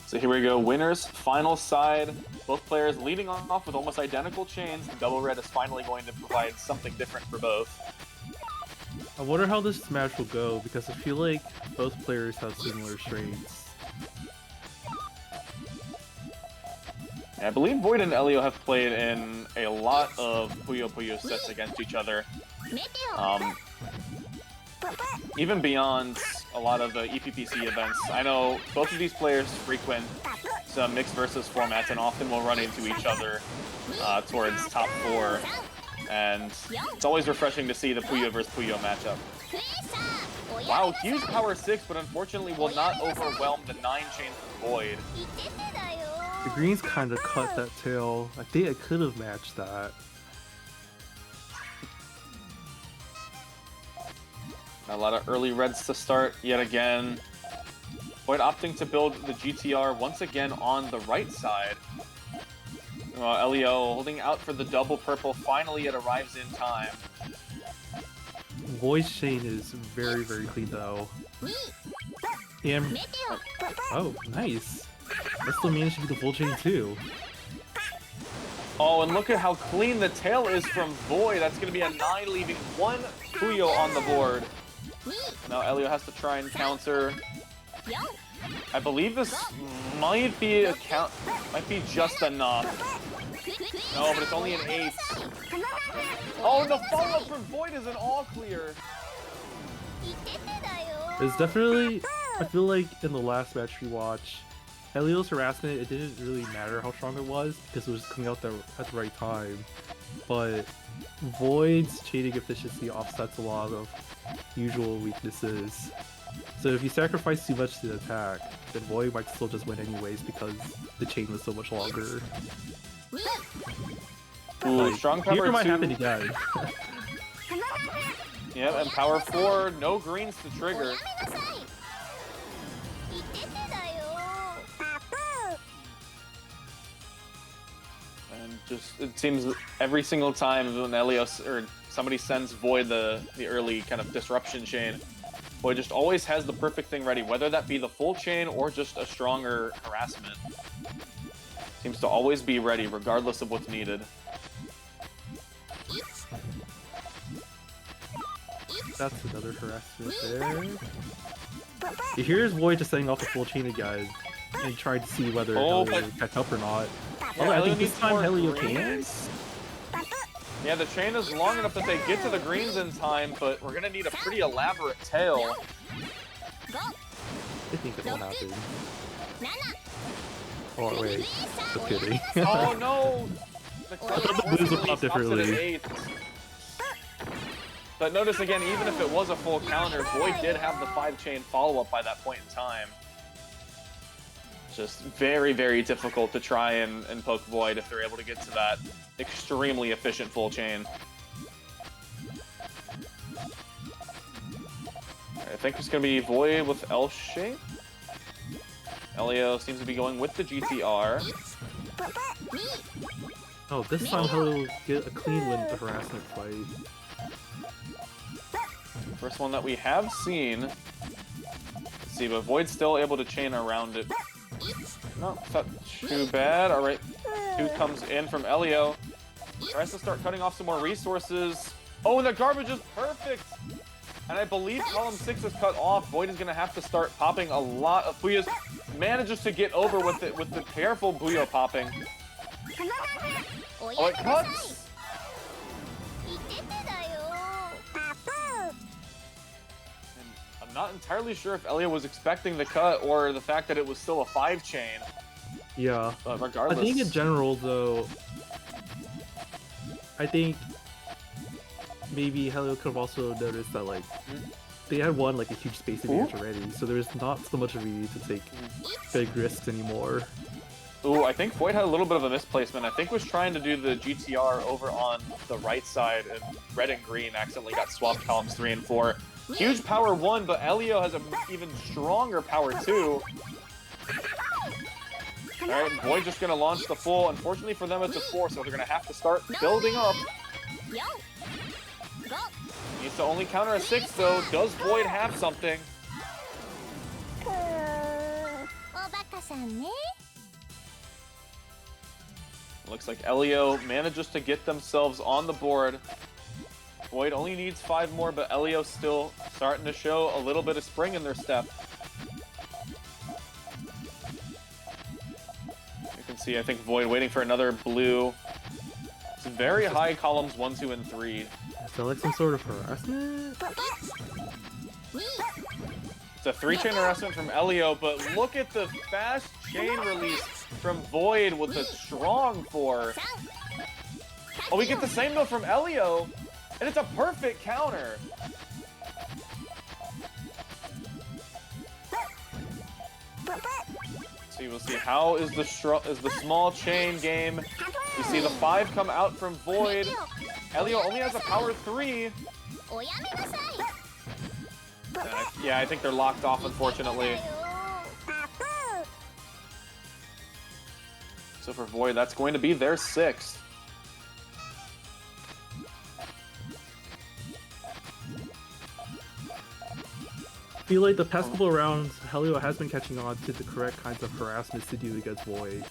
So here we go, winners, final side. Both players leading off with almost identical chains. Double Red is finally going to provide something different for both.
I wonder how this match will go, because I feel like both players have similar strengths.
I believe Void and Helio have played in a lot of Puyo Puyo sets against each other. Even beyond a lot of the EPPC events. I know both of these players frequent some mixed versus formats and often will run into each other towards top 4. And it's always refreshing to see the Puyo vs. Puyo matchup. Wow, huge power 6, but unfortunately will not overwhelm the 9 chain from Void.
The greens kind of cut that tail. I think I could have matched that.
A lot of early reds to start yet again. Void opting to build the GTR once again on the right side. Helio holding out for the double purple. Finally, it arrives in time.
Voice chain is very, very clean though. And oh, nice. I still managed to be the full chain too.
Oh, and look at how clean the tail is from Void. That's going to be a 9, leaving 1 Puyo on the board. Now Helio has to try and counter. I believe this might be might be just enough. No, but it's only an 8. Oh, the follow-up from Void is an all clear.
It's definitely, I feel like in the last match we watched, Helio's harassment, it didn't really matter how strong it was because it was coming out at the right time. But Void's cheating efficiency offsets a lot of usual weaknesses. So if you sacrifice too much to the attack, then Void might still just win anyways because the chain was so much longer.
Ooh,
Like,
strong power
here might
2.
happen again.
Yep, and power 4, no greens to trigger. And just, it seems every single time when Elios or somebody sends Void the early kind of disruption chain, Void just always has the perfect thing ready, whether that be the full chain or just a stronger harassment. Seems to always be ready, regardless of what's needed.
That's another harassment there. Here's Void just setting off the full chain again and trying to see whether Helio will catch up or not.
Yeah,
I think this time Helio can.
Yeah, the chain is long enough that they get to the greens in time, but we're gonna need a pretty elaborate tail.
I think it'll happen. Oh wait, just kidding.
Oh no!
I thought the blues would pop differently.
But notice again, even if it was a full counter, Void did have the 5-chain follow-up by that point in time. Just very, very difficult to try and poke Void if they're able to get to that extremely efficient full chain. I think it's going to be Void with L-shape. Helio seems to be going with the GTR.
Oh, this time Helio get a clean win with the harassment fight.
First one that we have seen. Let's see, but Void's still able to chain around it. Not too bad. Alright. 2 comes in from Helio. Tries to start cutting off some more resources. Oh, and the garbage is perfect! And I believe column 6 is cut off. Void is going to have to start popping a lot of Puyos. Manages to get over with it with the careful Puyo popping. Oh, it cuts! I'm not entirely sure if Helio was expecting the cut or the fact that it was still a 5-chain.
Yeah.
But regardless.
I think in general, though, I think maybe Helio could have also noticed that, like, they had won, like, a huge space advantage already, so there's not so much of a need to take big risks anymore.
Ooh, I think Void had a little bit of a misplacement. I think was trying to do the GTR over on the right side, and red and green accidentally got swapped columns 3 and 4. Huge power 1, but Helio has an even stronger power 2. Alright, Void just gonna launch the full. Unfortunately for them, it's a 4, so they're gonna have to start building up. Needs to only counter a 6, though. Does Void have something? Looks like Helio manages to get themselves on the board. Void only needs 5 more, but Helio still starting to show a little bit of spring in their step. You can see, I think, Void waiting for another blue. It's very high columns 1, 2, and 3.
Is that like some sort of harassment?
It's a 3-chain harassment from Helio, but look at the fast chain release from Void with a strong 4. Oh, we get the same though from Helio, and it's a perfect counter. So you will see how is the small chain game. You see the 5 come out from Void. Helio only has a power 3. Yeah, I think they're locked off, unfortunately. So for Void, that's going to be their 6th.
I feel like the past couple rounds, Helio has been catching on to the correct kinds of harassments to do against Void.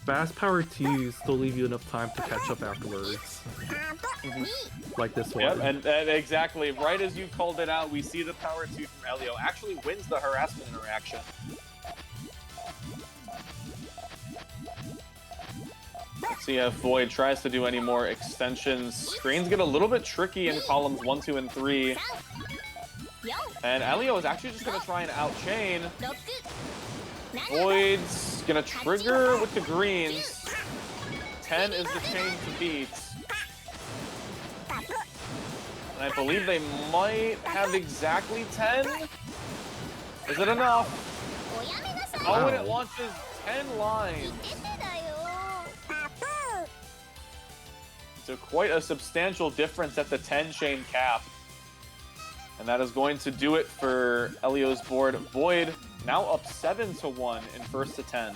fast power 2s still leave you enough time to catch up afterwards. Like this one.
Yep, and exactly, right as you called it out, we see the power 2 from Helio actually wins the harassment interaction. Let's see if Void tries to do any more extensions. Screens get a little bit tricky in columns 1, 2, and 3. And Helio is actually just going to try and outchain. Void's going to trigger with the greens. 10 is the chain to beat. And I believe they might have exactly 10. Is it enough? Oh, and it launches 10 lines. So quite a substantial difference at the 10 chain cap. And that is going to do it for Helio's board. Void now up 7-1 in first to 10.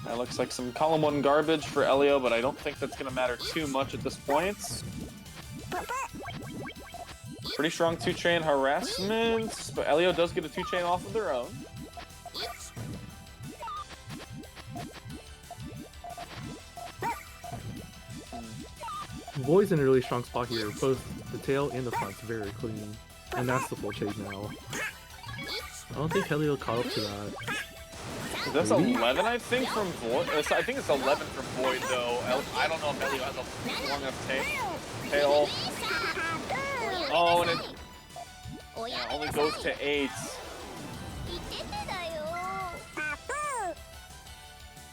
That looks like some column 1 garbage for Helio, but I don't think that's going to matter too much at this point. Pretty strong 2-chain harassment, but Helio does get a 2-chain off of their own.
Void's in a really strong spot here. Both the tail and the front's very clean. And that's the full chain now. I don't think Helio caught up to that.
That's 11, I think, from Void. I think it's 11 from Void, though. I don't know if Helio has a long enough tail. Oh, and it only goes to 8.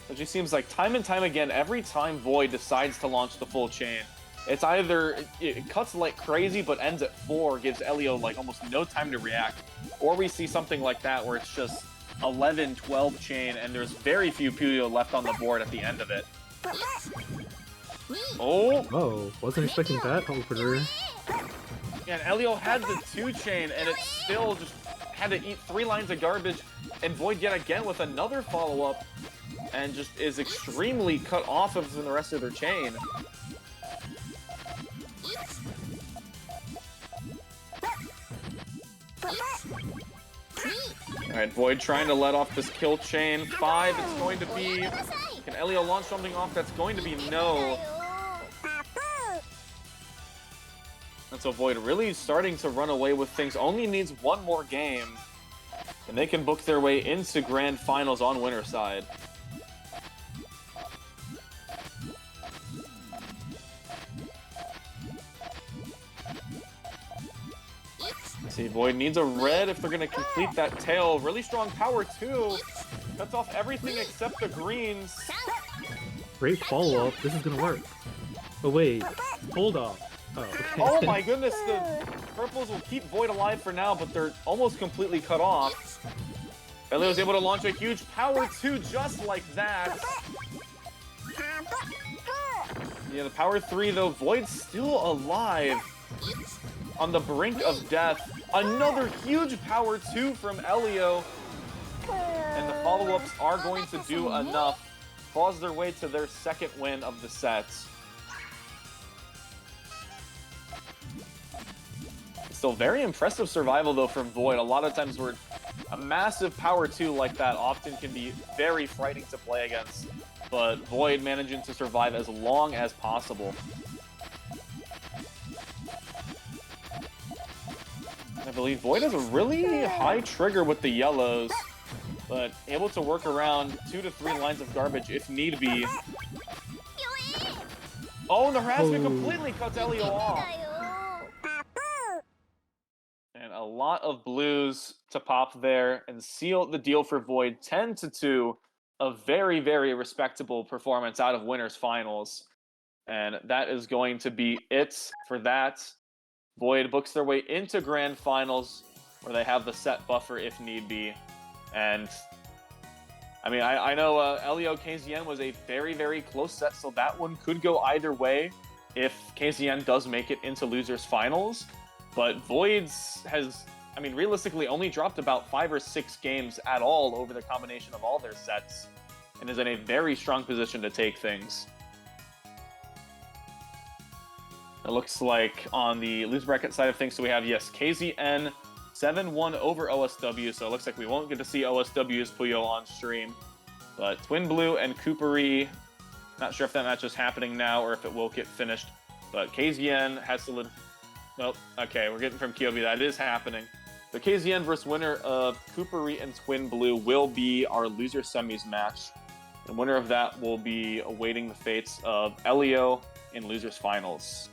It just seems like time and time again, every time Void decides to launch the full chain, it's either it cuts like crazy but ends at 4, gives Helio like almost no time to react, or we see something like that where it's just 11, 12 chain and there's very few Puyo left on the board at the end of it. Oh,
wasn't expecting that opener.
Yeah, and Helio had the 2-chain and it still just had to eat 3 lines of garbage, and Void yet again with another follow-up and just is extremely cut off of the rest of their chain. Alright, Void trying to let off this kill chain. 5, it's going to be... Can Helio launch something off? That's going to be no. And so Void really starting to run away with things. Only needs one more game, and they can book their way into Grand Finals on winner side. See, Void needs a red if they're going to complete that tail. Really strong power, too. Cuts off everything except the greens.
Great follow-up. This is going to work. But wait, hold up. Oh, okay.
Oh my goodness, the purples will keep Void alive for now, but they're almost completely cut off. Helio's able to launch a huge power 2 just like that. Yeah, the power 3 though, Void's still alive. On the brink of death. Another huge power 2 from Helio. And the follow-ups are going to do enough. Claws their way to their second win of the set. Still very impressive survival though from Void. A lot of times where a massive power 2 like that often can be very frightening to play against. But Void managing to survive as long as possible. I believe Void has a really high trigger with the yellows, but able to work around 2 to 3 lines of garbage if need be. Oh, and the harassment completely cuts Helio off. And a lot of blues to pop there and seal the deal for Void. 10-2, a very, very respectable performance out of winners finals. And that is going to be it for that. Void books their way into Grand Finals, where they have the set buffer if need be. And, I mean, I know Helio KZN was a very, very close set, so that one could go either way if KZN does make it into Losers Finals. But Void's has, I mean, realistically only dropped about 5 or 6 games at all over the combination of all their sets, and is in a very strong position to take things. It looks like on the loser bracket side of things, so we have, yes, KZN 7-1 over OSW, so it looks like we won't get to see OSW's Puyo on stream. But Twin Blue and Koopary, not sure if that match is happening now or if it will get finished. But KZN has solid. Well, okay, we're getting from Kyobi that is happening. The KZN versus winner of Koopary and Twin Blue will be our loser semis match. The winner of that will be awaiting the fates of Helio in losers finals.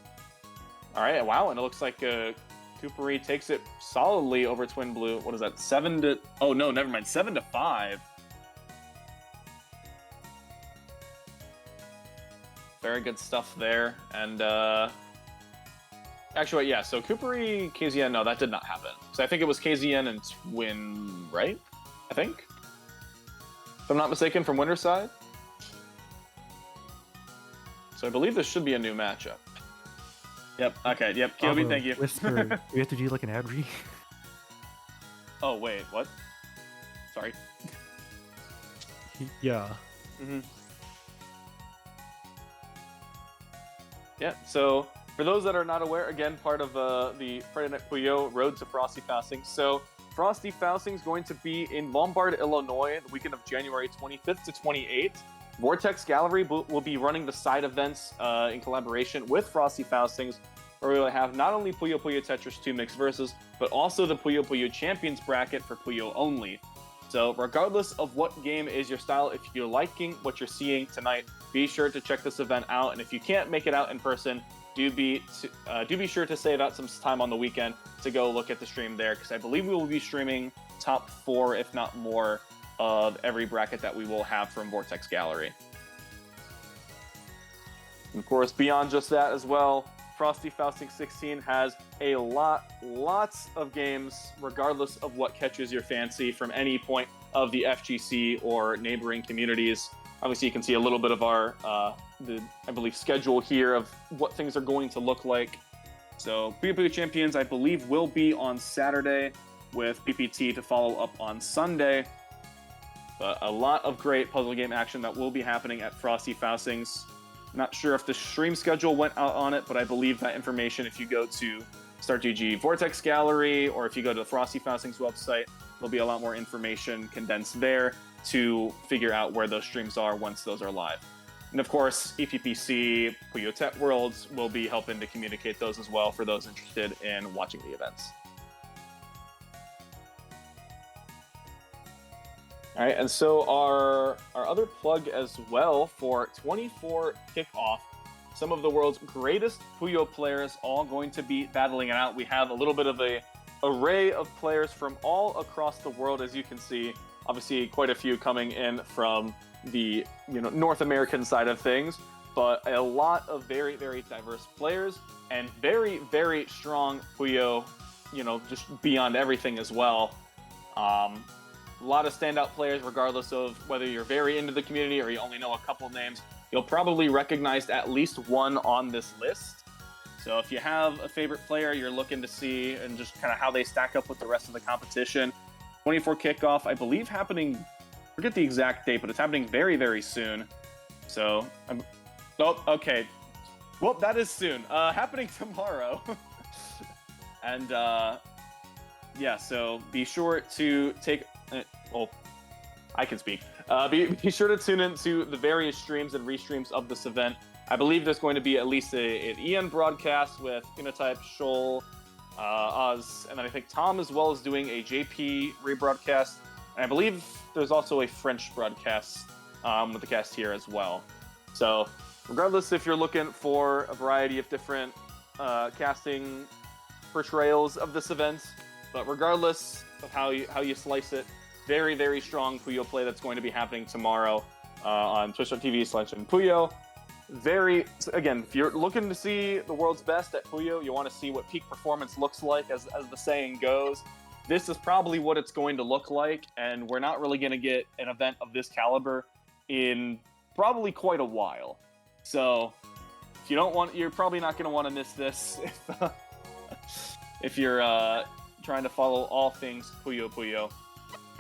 All right, wow, and it looks like Koopary takes it solidly over Twin Blue. What is that? 7 to? Oh no, never mind. 7 to 5. Very good stuff there, and actually, yeah. So Koopary, KZN, no, that did not happen. So I think it was KZN and Twin, right? I think, if I'm not mistaken, from winner's side. So I believe this should be a new matchup. Yep. Okay. Yep. Kyobi, thank you.
Whisper. We have to do like an ad read.
Oh wait, what? Sorry.
Yeah.
Mm-hmm. Yeah. So for those that are not aware, again, part of the Friday Night Puyo Road to Frosty Faustings. So Frosty Faustings is going to be in Lombard, Illinois, the weekend of January 25th to 28th. Vortex Gallery will be running the side events in collaboration with Frosty Faustings, where we will have not only Puyo Puyo Tetris 2 Mixed Versus, but also the Puyo Puyo Champions bracket for Puyo only. So regardless of what game is your style, if you're liking what you're seeing tonight, be sure to check this event out. And if you can't make it out in person, do be sure to save out some time on the weekend to go look at the stream there, because I believe we will be streaming top 4, if not more, of every bracket that we will have from Vortex Gallery. And of course, beyond just that as well, Frosty Faustings 16 has lots of games, regardless of what catches your fancy from any point of the FGC or neighboring communities. Obviously, you can see a little bit of our, I believe, schedule here of what things are going to look like. So, Puyo Puyo Champions, I believe, will be on Saturday, with PPT to follow up on Sunday. But a lot of great puzzle game action that will be happening at Frosty Faustings. Not sure if the stream schedule went out on it, but I believe that information, if you go to StartGG Vortex Gallery, or if you go to the Frosty Faustings website, there'll be a lot more information condensed there to figure out where those streams are once those are live. And of course, EPPC, Puyo Tet Worlds will be helping to communicate those as well for those interested in watching the events. All right, and so our other plug as well for 24 Kickoff, some of the world's greatest Puyo players all going to be battling it out. We have a little bit of a array of players from all across the world, as you can see. Obviously, quite a few coming in from the North American side of things, but a lot of very, very diverse players and very, very strong Puyo, just beyond everything as well. A lot of standout players, regardless of whether you're very into the community or you only know a couple names. You'll probably recognize at least one on this list. So if you have a favorite player you're looking to see and just kind of how they stack up with the rest of the competition, 24 Kickoff, I believe happening, forget the exact date, but it's happening very, very soon. So, okay. Well, that is soon. Happening tomorrow. And, yeah, so be sure to take... Well, I can speak. Be sure to tune into the various streams and restreams of this event. I believe there's going to be at least an Ian broadcast with Phenotype, Shoal, Oz, and then I think Tom as well is doing a JP rebroadcast. And I believe there's also a French broadcast with the cast here as well. So regardless if you're looking for a variety of different casting portrayals of this event, but regardless of how you slice it, very, very strong Puyo play that's going to be happening tomorrow on twitch.tv/Puyo. Again, if you're looking to see the world's best at Puyo, you want to see what peak performance looks like, as the saying goes. This is probably what it's going to look like, and we're not really going to get an event of this caliber in probably quite a while. So, if you don't want, you're probably not going to want to miss this if you're trying to follow all things Puyo Puyo.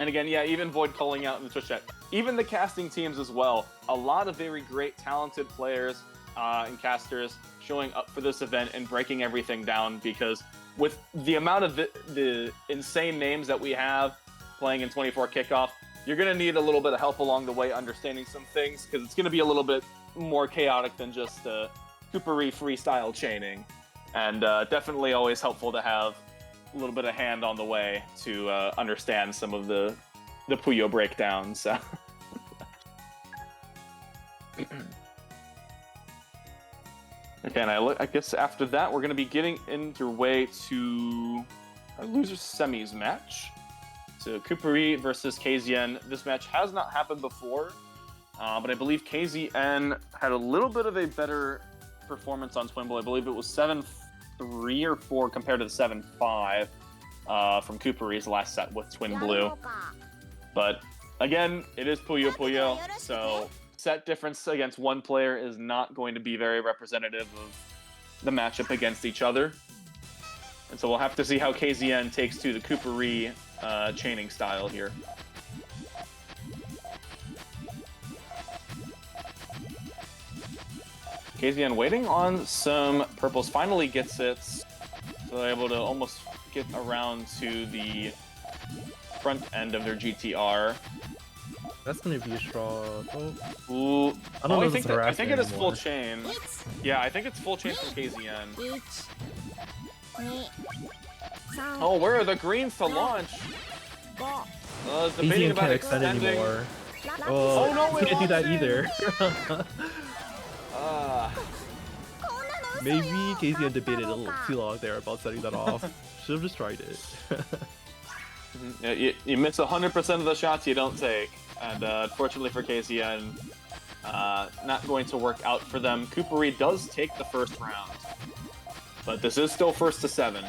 And again, yeah, even Void calling out in the Twitch chat. Even the casting teams as well. A lot of very great, talented players and casters showing up for this event and breaking everything down, because with the amount of the insane names that we have playing in 24 Kickoff, you're going to need a little bit of help along the way understanding some things, because it's going to be a little bit more chaotic than just Koopary freestyle chaining. And definitely always helpful to have a little bit of hand on the way to understand some of the Puyo breakdowns. So. Okay, and I guess after that, we're going to be getting into way to our losers semis match. So Koopary versus KZN. This match has not happened before, but I believe KZN had a little bit of a better performance on Twinble. I believe it was 7-3 or 4 compared to the 7-5 from Koopary's last set with Twin Blue. But again, it is Puyo Puyo, so set difference against one player is not going to be very representative of the matchup against each other. And so we'll have to see how KZN takes to the Koopary chaining style here. KZN waiting on some purples, finally gets it. So they're able to almost get around to the front end of their GTR.
That's gonna be a straw. Oh.
Ooh.
I don't know
I
if
think
it's
I think it is
anymore.
full chain. Yeah, I think it's full chain from KZN. Oh, where are the greens to launch? It's debating
KZN
about
can't extend
extending.
anymore.
Oh, no, it
can't do that
wasn't.
either. Maybe
Ah.
KZN debated a little too long there about setting that off. Should have just tried it.
Yeah, you miss 100% of the shots you don't take. And unfortunately for KZN, not going to work out for them. Koopary does take the first round, but this is still first to 7.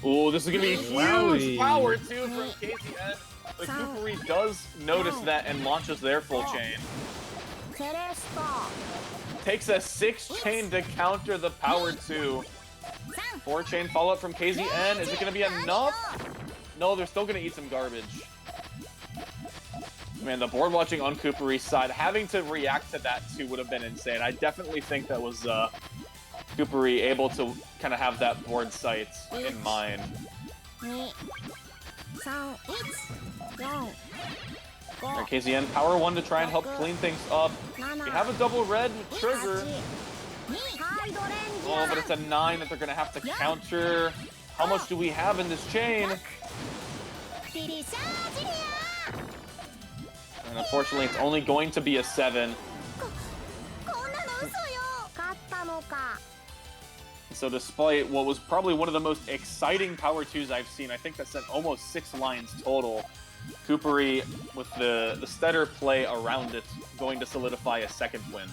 Ooh, this is going to be huge
Wowie.
power, too, from KZN. But Koopary does notice that and launches their full chain. Takes a 6 chain to counter the power 2. 4 chain follow-up from KZN. Is it going to be enough? No, they're still going to eat some garbage. Man, the board watching on Koopary's side, having to react to that too would have been insane. I definitely think that was Koopary able to kind of have that board sight in mind. Alright, KZN, power 1 to try and help clean things up. We have a double red trigger. Oh, but it's a 9 that they're going to have to counter. How much do we have in this chain? And unfortunately, it's only going to be a 7. So despite what was probably one of the most exciting power 2s I've seen, I think that sent almost 6 lines total. Koopary, with the steadier play around it, going to solidify a 2nd win.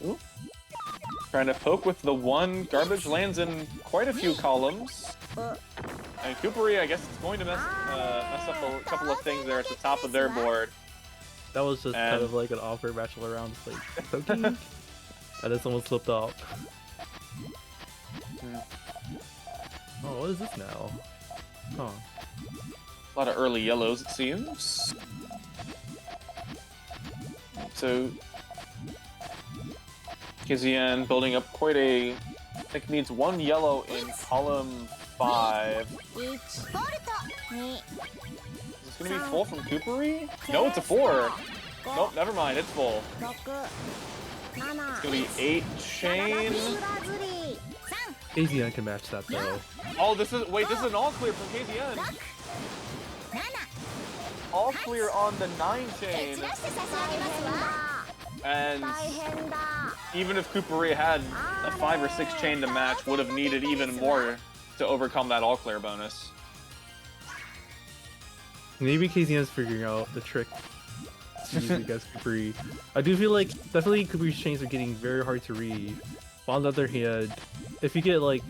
Ooh. Trying to poke with the 1. Garbage lands in quite a few columns. And Koopary, I guess it's going to mess up a couple of things there at the top of their board.
That was just kind of like an awkward match all around. It's like, poking? And then someone slipped up. Oh, what is this now? Huh.
A lot of early yellows, it seems. So, KZN building up quite a... I think needs 1 yellow in column 5. Is this going to be full from Koopary? No, it's a 4. Nope, never mind, it's full. It's going to be 8 chain.
KZN can match that though.
Oh, this is an all clear from KZN. All clear on the 9 chain. And even if Koopary had a 5 or 6 chain to match, would have needed even more to overcome that all clear bonus.
Maybe KZN's figuring out the trick to use against Koopary. I do feel like definitely Koopary's chains are getting very hard to read. But on the other hand, if you get like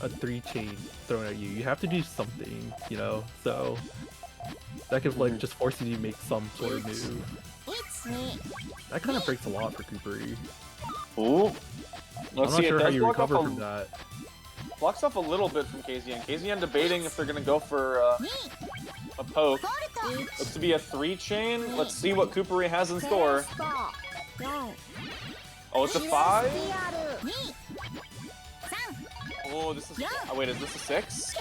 a 3 chain thrown at you, you have to do something, you know? So that could like just force you to make some sort of move. That kind of breaks a lot for Koopary.
Ooh.
I'm
Let's
not
see,
sure
it
how
does
you
block off
recover from that.
blocks off a little bit from KZN. KZN debating if they're gonna go for a poke. Looks to be a 3-chain. Let's see what Koopary has in store. Oh, it's a 5? Oh, this is... Oh, wait, is this a 6?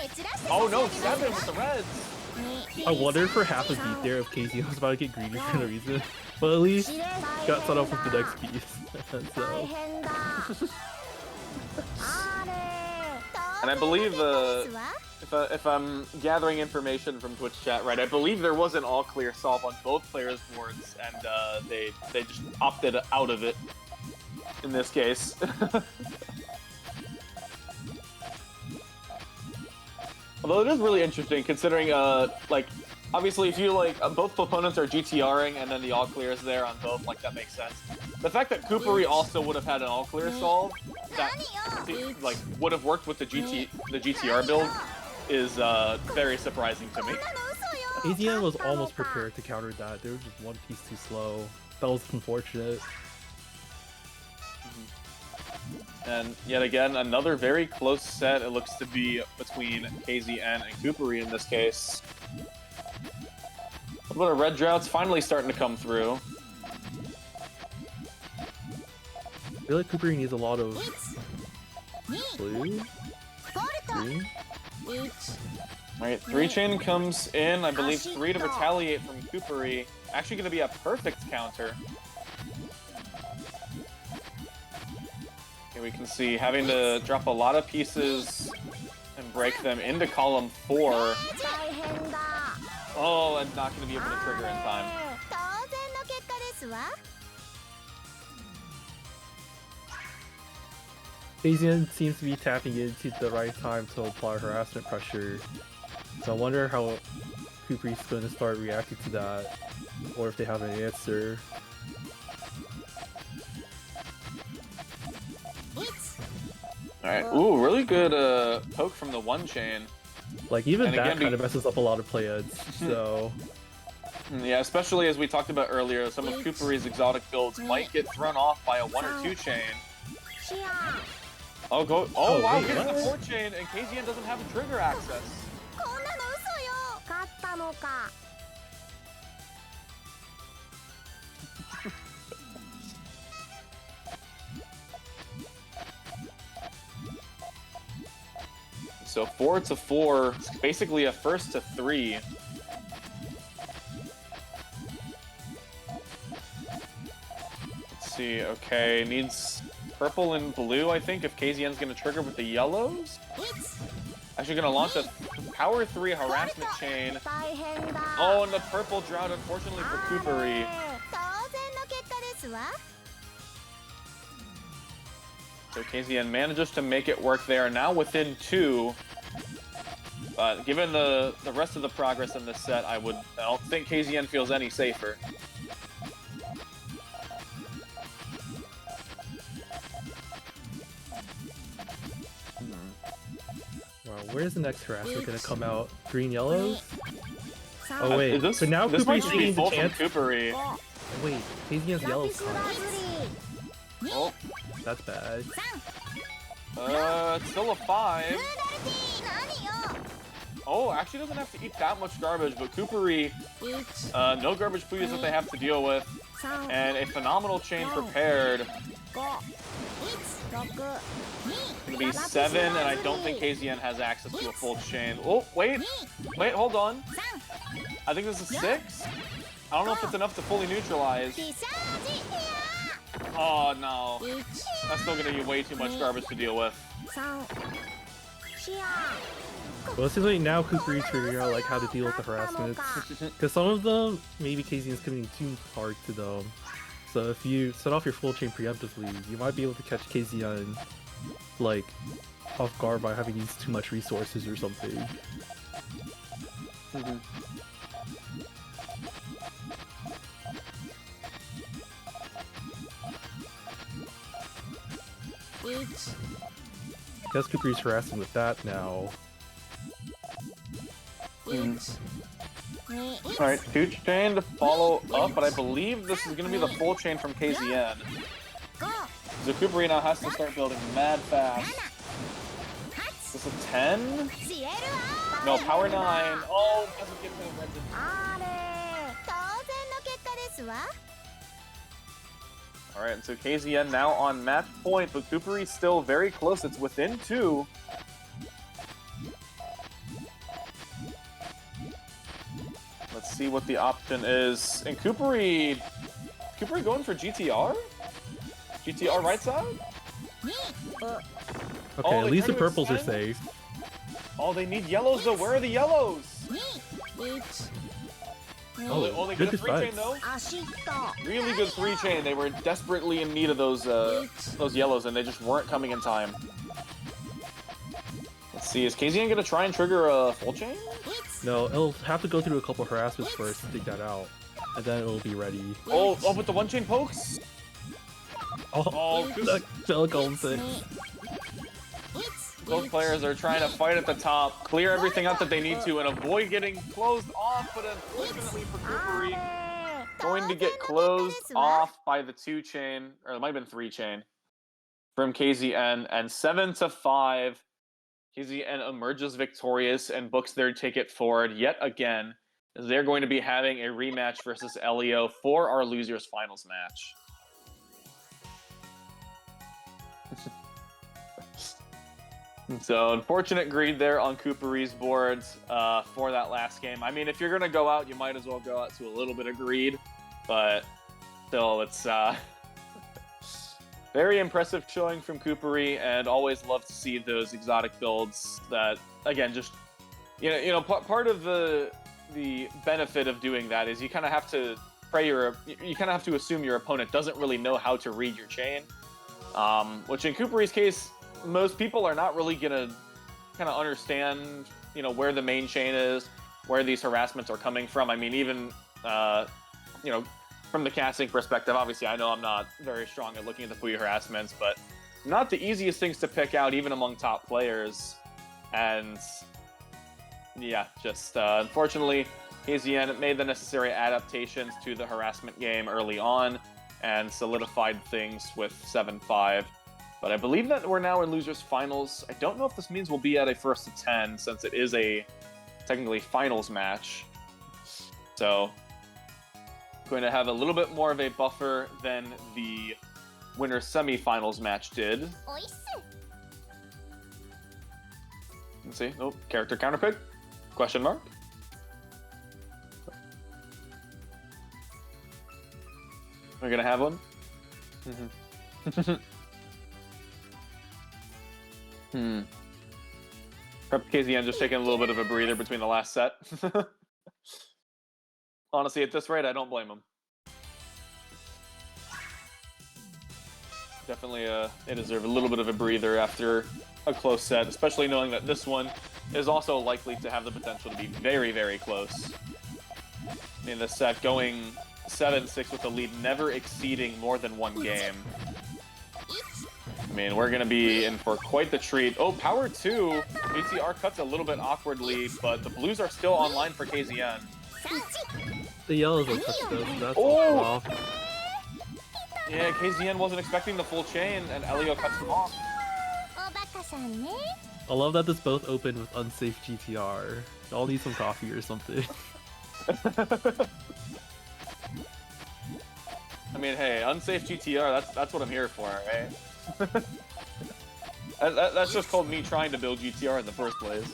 Oh, no, 7 with the reds.
I wondered for half a beat there if KZ was about to get greedy for no reason. But at least got set up with the next piece. So.
And I believe, if I'm gathering information from Twitch chat right, I believe there was an all-clear solve on both players' boards, and they just opted out of it in this case. Although it is really interesting, considering, like, obviously if you, like, both opponents are GTRing and then the all-clear is there on both, like, that makes sense. The fact that Koopary also would have had an all-clear solve that, like, would have worked with the GTR build is, very surprising to me.
KZN was almost prepared to counter that. They were just one piece too slow. That was unfortunate.
And yet again, another very close set it looks to be between KZN and Koopary in this case. A little bit of red drought's finally starting to come through.
I feel like Koopary needs a lot of blue. Green.
Alright, 3-chain comes in, I believe 3 to retaliate from Koopary. Actually going to be a perfect counter. We can see having to drop a lot of pieces and break them into column 4. Oh, and not going to be able to trigger in time.
KZN seems to be tapping into the right time to apply harassment pressure. So I wonder how Koopary's going to start reacting to that, or if they have an answer.
Alright, ooh, really good poke from the 1-chain.
Like, even
And
that
again,
kind of messes up a lot of playheads, so...
Yeah, especially as we talked about earlier, some of Koopary's exotic builds might get thrown off by a 1 or 2-chain. Oh, wow,
wait,
getting the
what?
4-chain, and KZN doesn't have a trigger access. So 4 to 4, basically a first to 3. Let's see, okay, needs purple and blue, I think, if KZN's gonna trigger with the yellows. Actually gonna launch a power 3 harassment chain. Oh, and the purple drought, unfortunately for Koopary. So KZN manages to make it work there, now within 2. But given the rest of the progress in this set, I don't think KZN feels any safer.
Wow, where's the next harassment gonna come out? Green yellows? Oh wait, so now
this might
Koopary's
be
taking the
full from
chance.
Koopary.
Oh, wait, KZN's yellows cards.
Oh,
That's bad.
it's still a 5. Oh, actually doesn't have to eat that much garbage, but Koopary, no garbage Puyos that they have to deal with, and a phenomenal chain prepared. Gonna be 7, and I don't think KZN has access to a full chain. Oh, wait, hold on. I think this is 6. I don't know if it's enough to fully neutralize. Oh no, that's still gonna be way too much garbage to deal with.
Well, it seems like now Koopary's figuring out like how to deal with the harassments. Because some of them, maybe KZN's committing too hard to them. So if you set off your full chain preemptively, you might be able to catch KZN like off guard by having used too much resources or something. Guess Koopary's harassing with that now.
Alright, 2 chain to follow up, but I believe this is going to be the full chain from KZN. So Koopary now has to start building mad fast. Is this a 10? No, power 9. Oh, it doesn't get to the red. Alright, so KZN now on match point, but Koopary still very close. It's within 2. Let's see what the option is. And Koopary going for GTR? GTR right side?
Okay, at least the purples are safe.
Oh, they need yellows though. Where are the yellows?
Oh,
they
good
get a 3 chain though. Really good 3 chain. They were desperately in need of those yellows, and they just weren't coming in time. Let's see, is KZN gonna try and trigger a full chain?
No, it'll have to go through a couple harassments first to dig that out, and then it'll be ready.
Oh, but the 1 chain pokes.
Oh, Telecom 6.
Both players are trying to fight at the top, clear everything out that they need to, and avoid getting closed off, but unfortunately for Koopary, going to get closed off by the 2 chain, or it might have been 3 chain, from KZN, and 7-5. KZN emerges victorious and books their ticket forward yet again, as they're going to be having a rematch versus Helio for our losers finals match. So, unfortunate greed there on Koopary's boards for that last game. I mean, if you're going to go out, you might as well go out to a little bit of greed, but still, it's very impressive showing from Koopary, and always love to see those exotic builds that, again, just, part of the benefit of doing that is you kind of have to you kind of have to assume your opponent doesn't really know how to read your chain, which in Koopary's case, most people are not really gonna kind of understand, where the main chain is, where these harassments are coming from. I mean, even, from the casting perspective, obviously I know I'm not very strong at looking at the Puyo harassments, but not the easiest things to pick out even among top players. And yeah, just unfortunately, KZN made the necessary adaptations to the harassment game early on and solidified things with 7-5. But I believe that we're now in losers finals. I don't know if this means we'll be at a 1-10, since it is a technically finals match. So, going to have a little bit more of a buffer than the winner semifinals match did. Let's see. Oh, character counterpick? Question mark? We're gonna have one? Prep KZN just taking a little bit of a breather between the last set. Honestly, at this rate, I don't blame him. Definitely, they deserve a little bit of a breather after a close set, especially knowing that this one is also likely to have the potential to be very, very close. In this set, going 7-6 with a lead never exceeding more than 1 game. I mean, we're going to be in for quite the treat. Oh, power 2. BTR cuts a little bit awkwardly, but the blues are still online for KZN.
The yellows will touch those. That's
off. Yeah, KZN wasn't expecting the full chain, and Helio cuts them off.
I love that this both opened with unsafe GTR. I'll need some coffee or something.
I mean, hey, unsafe GTR, that's what I'm here for, right? That's just called me trying to build GTR in the first place.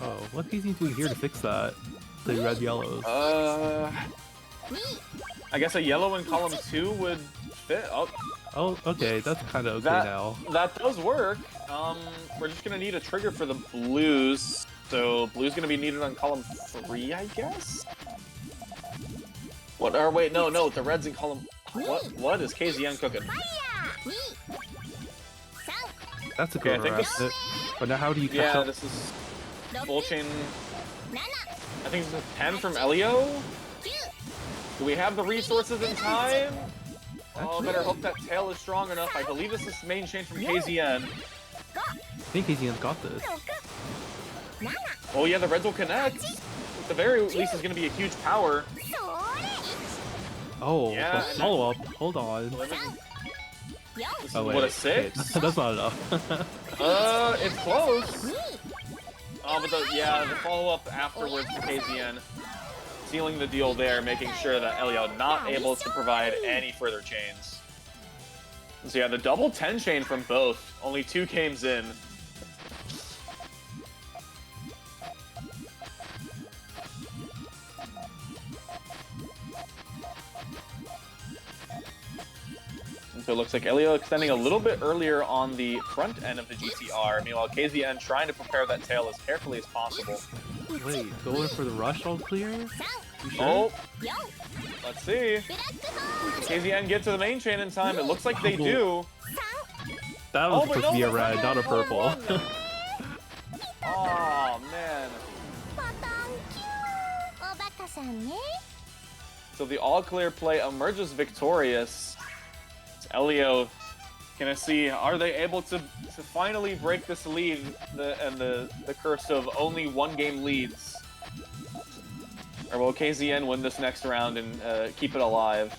Oh, what is he doing here to fix that? The red yellows.
I guess a yellow in column 2 would fit.
Oh, okay, that's kind of okay now.
That does work. We're just gonna need a trigger for the blues. So blue's gonna be needed on column 3, I guess. What? Or wait, no, the red's in column. What is KZN cooking?
That's a good harassment. But now how do you catch up?
This is full chain. I think this is 10 from Helio. Do we have the resources in time? Oh, better hope that tail is strong enough. I believe this is main chain from KZN.
I think KZN's got this.
Oh yeah, the reds will connect. At the very least, is going to be a huge power.
Oh,
Yeah,
the follow-up. Hold on.
This
Oh,
is
wait.
what, a 6?
That's not enough.
It's close. Oh, but the follow-up afterwards to KZN, sealing the deal there, making sure that Helio not able to provide any further chains. So yeah, the double 10 chain from both, only 2 games in. And so it looks like Helio extending a little bit earlier on the front end of the GTR. Meanwhile, KZN trying to prepare that tail as carefully as possible.
Wait, going for the rush all clear? You sure?
Oh, let's see. KZN get to the main chain in time. It looks like they do.
That was
but
supposed to be a
no,
red, not a purple.
Oh, man. So the all-clear play emerges victorious. Helio gonna see, are they able to finally break this lead and the curse of only 1-game leads? Or will KZN win this next round and keep it alive?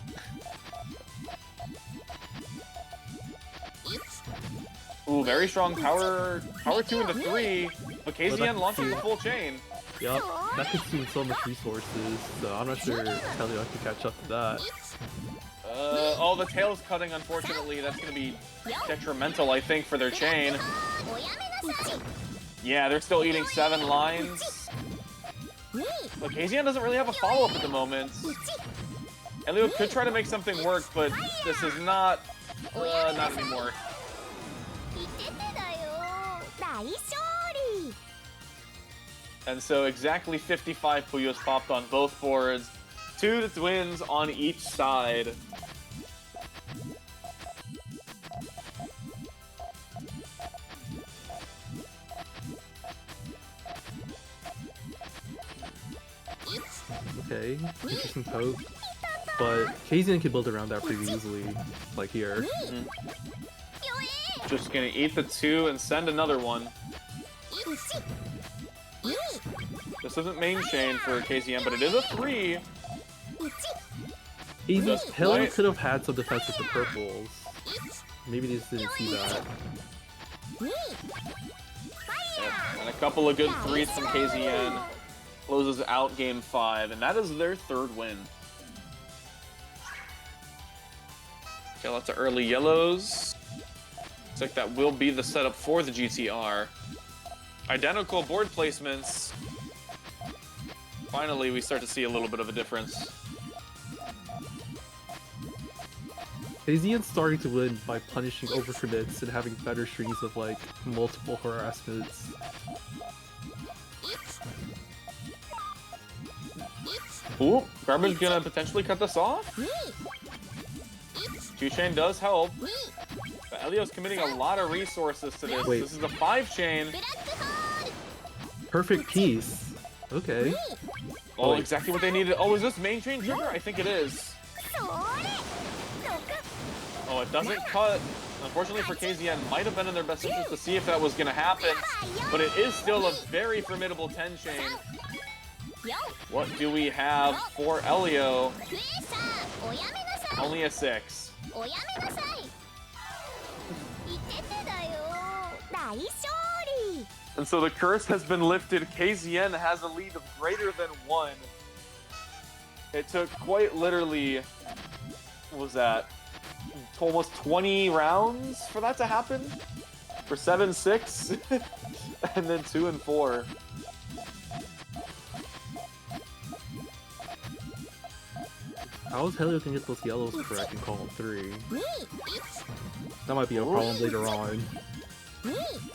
Ooh, very strong power 2 into 3, but KZN launches the full chain.
Yup, that consumes so much resources, so I'm not sure Helio can catch up to that.
Oh, the tail's cutting, unfortunately. That's going to be detrimental, I think, for their chain. Yeah, they're still eating 7 lines. But KZN doesn't really have a follow-up at the moment. Helio could try to make something work, but this is not anymore. And so exactly 55 Puyos popped on both boards. 2 wins on each side.
Okay, interesting poke. But KZN can build around that pretty easily, like here.
Just gonna eat the 2 and send another one. This isn't main chain for KZN, but it is a 3.
Helio could have had some defense with the purples. Maybe they just didn't see that.
And a couple of good 3s from KZN. Closes out game 5, and that is their 3rd win. Okay, lots of early yellows. Looks like that will be the setup for the GTR. Identical board placements. Finally, we start to see a little bit of a difference.
KZN's starting to win by punishing overcommits and having better strings of like multiple harassments.
Ooh, Garbage gonna potentially cut this off. 2-chain does help. But Helio's committing a lot of resources to this.
Wait.
This is a 5-chain.
Perfect piece. Okay.
Oh, exactly what they needed. Oh, is this main chain trigger? I think it is. Oh, it doesn't cut. Unfortunately for KZN, might have been in their best interest to see if that was going to happen. But it is still a very formidable 10-chain. What do we have for Helio? Only a 6. And so the curse has been lifted. KZN has a lead of greater than 1. It took quite literally, what was that? Almost 20 rounds for that to happen? For 7-6? And then 2 and 4.
How is Helio can get those yellows correct in column 3? That might be a problem later on.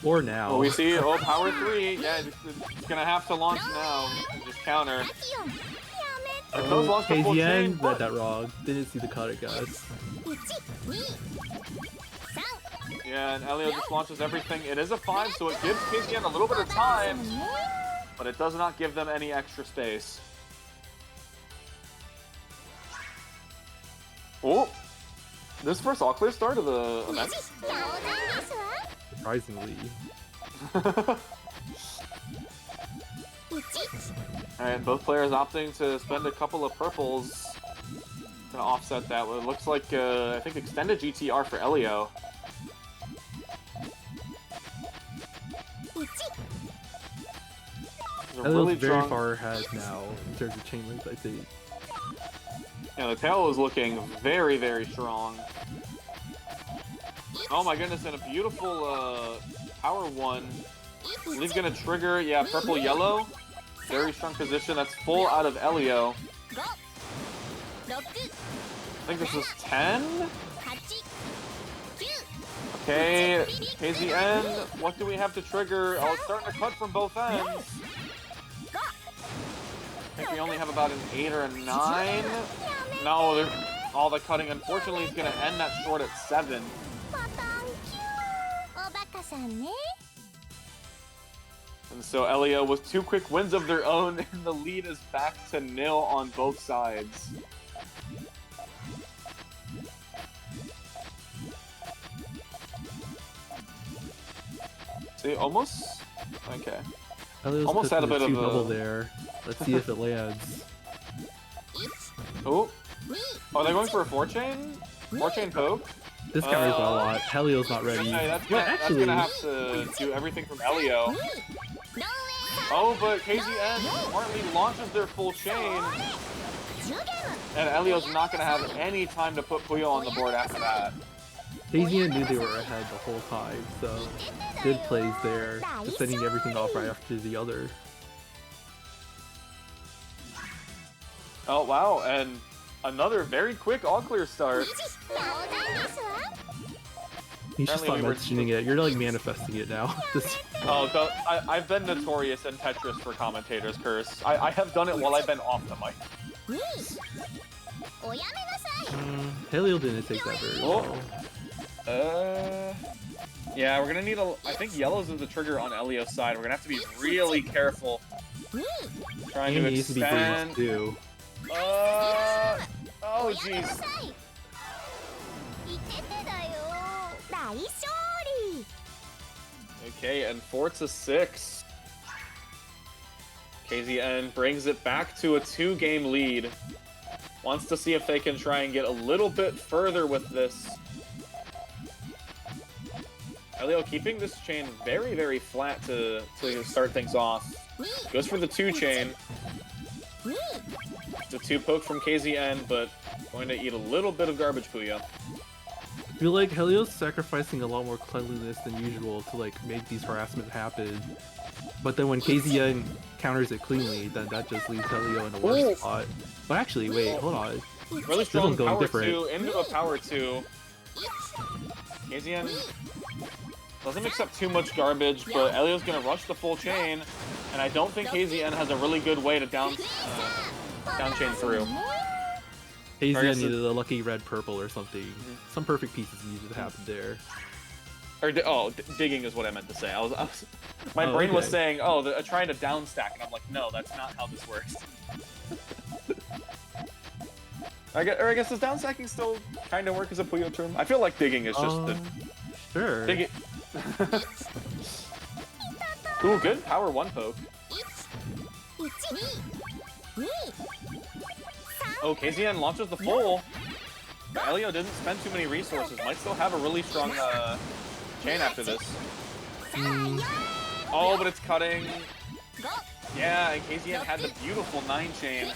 Or now.
Well, we see, power 3. Yeah, it's gonna have to launch now. And just counter.
Oh, KZN read that wrong. Didn't see the cut, guys.
Yeah, and Helio just launches everything. It is a 5, so it gives KZN a little bit of time. But it does not give them any extra space. Oh! This first all-clear start of the event.
Surprisingly.
Alright, both players opting to spend a couple of purples. Gonna offset that. Well, it looks like, I think extended GTR for Helio.
Helio's very far ahead now in terms of chain length, I think.
Yeah, the tail is looking very, very strong. Oh my goodness, and a beautiful power one. Lee's gonna trigger, yeah, purple yellow. Very strong position. That's full out of Helio. I think this is 10. Okay, KZN, what do we have to trigger? Oh, it's starting to cut from both ends. I think we only have about an 8 or a 9. No, all the cutting, unfortunately, is going to end that short at 7. And so Helio, with 2 quick wins of their own, and the lead is back to 0 on both sides. See, almost? Okay.
Helio's
almost had a bit of a
double there. Let's see if it lands.
Oh. Oh, they're going for a 4-chain? 4-chain poke?
This counters by a lot. Helio's not ready.
Okay, that's
actually,
gonna have to do everything from Helio. Oh, but KZN smartly launches their full chain. And Helio's not gonna have any time to put Puyo on the board after that.
KZN knew they were ahead the whole time, so good plays there. Just sending everything off right after the other.
Oh, wow, and another very quick all-clear start.
He's just not mentioning it. You're like manifesting it now.
Oh, I've been notorious in Tetris for commentators, Curse. I have done it while I've been off the mic.
Helio didn't take that very well.
Yeah, we're gonna need I think yellow's is the trigger on Helio's side. We're gonna have to be really careful. Trying to expand.
Too.
Oh jeez. Okay, and 4-6. KZN brings it back to a 2-game lead. Wants to see if they can try and get a little bit further with this. Helio keeping this chain very, very flat to start things off. Goes for the 2-chain. It's a 2-poke from KZN, but going to eat a little bit of garbage Puyo.
I feel like Helio's sacrificing a lot more cleanliness than usual to like make these harassment happen. But then when KZN counters it cleanly, then that just leaves Helio in a worse spot. But actually, wait, hold on.
Really strong power 2 into a power 2. KZN doesn't accept too much garbage, but Helio's gonna rush the full chain, and I don't think KZN has a really good way to down chain through.
KZN needed a lucky red-purple or something. Some perfect pieces needed to happen there.
Or digging is what I meant to say. My brain was saying, trying to down stack, and I'm like, no, that's not how this works. I guess does down stacking still kind of work as a Puyo term? I feel like digging is just the...
Sure.
Digging... Ooh, good power 1 poke. Oh, KZN launches the full. But Helio didn't spend too many resources. Might still have a really strong chain after this. Oh, but it's cutting. Yeah, and KZN had the beautiful 9-chain.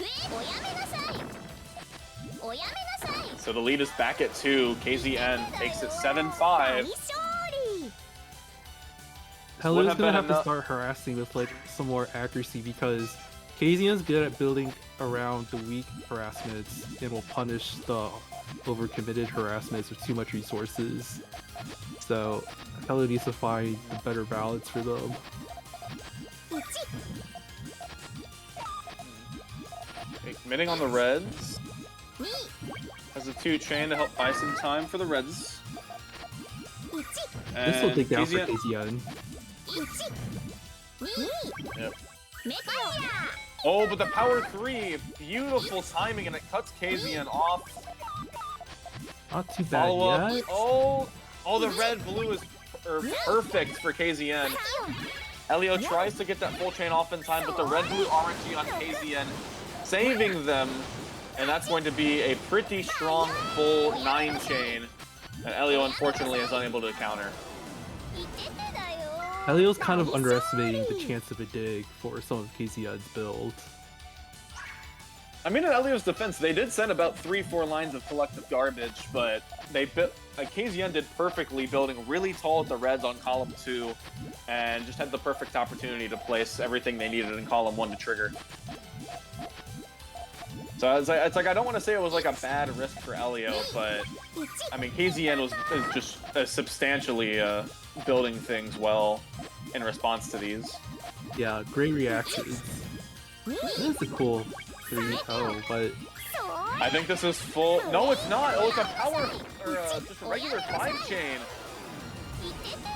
So the lead is back at 2. KZN takes it 7-5.
Helio's gonna have to start harassing with like some more accuracy because KZN's good at building around the weak harassments and will punish the overcommitted harassments with too much resources. So Helio needs to find a better balance for them.
Okay, committing on the reds. Has a 2-chain to help buy some time for the reds. And
this will take down for KZN.
Yep. Oh, but the power 3, beautiful timing, and it cuts KZN off.
Not too bad yet.
Oh, the red blue is perfect for KZN. Helio tries to get that full chain off in time, but the red-blue RNG on KZN saving them, and that's going to be a pretty strong full 9 chain, and Helio unfortunately is unable to counter.
Helio's kind of underestimating the chance of a dig for some of KZN's builds.
I mean, in Helio's defense, they did send about 3-4 lines of collective garbage, but they KZN did perfectly, building really tall at the reds on column 2, and just had the perfect opportunity to place everything they needed in column 1 to trigger. So it's like I don't want to say it was like a bad risk for Helio, but I mean KZN was just substantially building things well in response to these.
Yeah, great reactions. That's a cool 3-0, but
I think this is full. No, it's not. Oh, it's a power or just a regular 5 chain.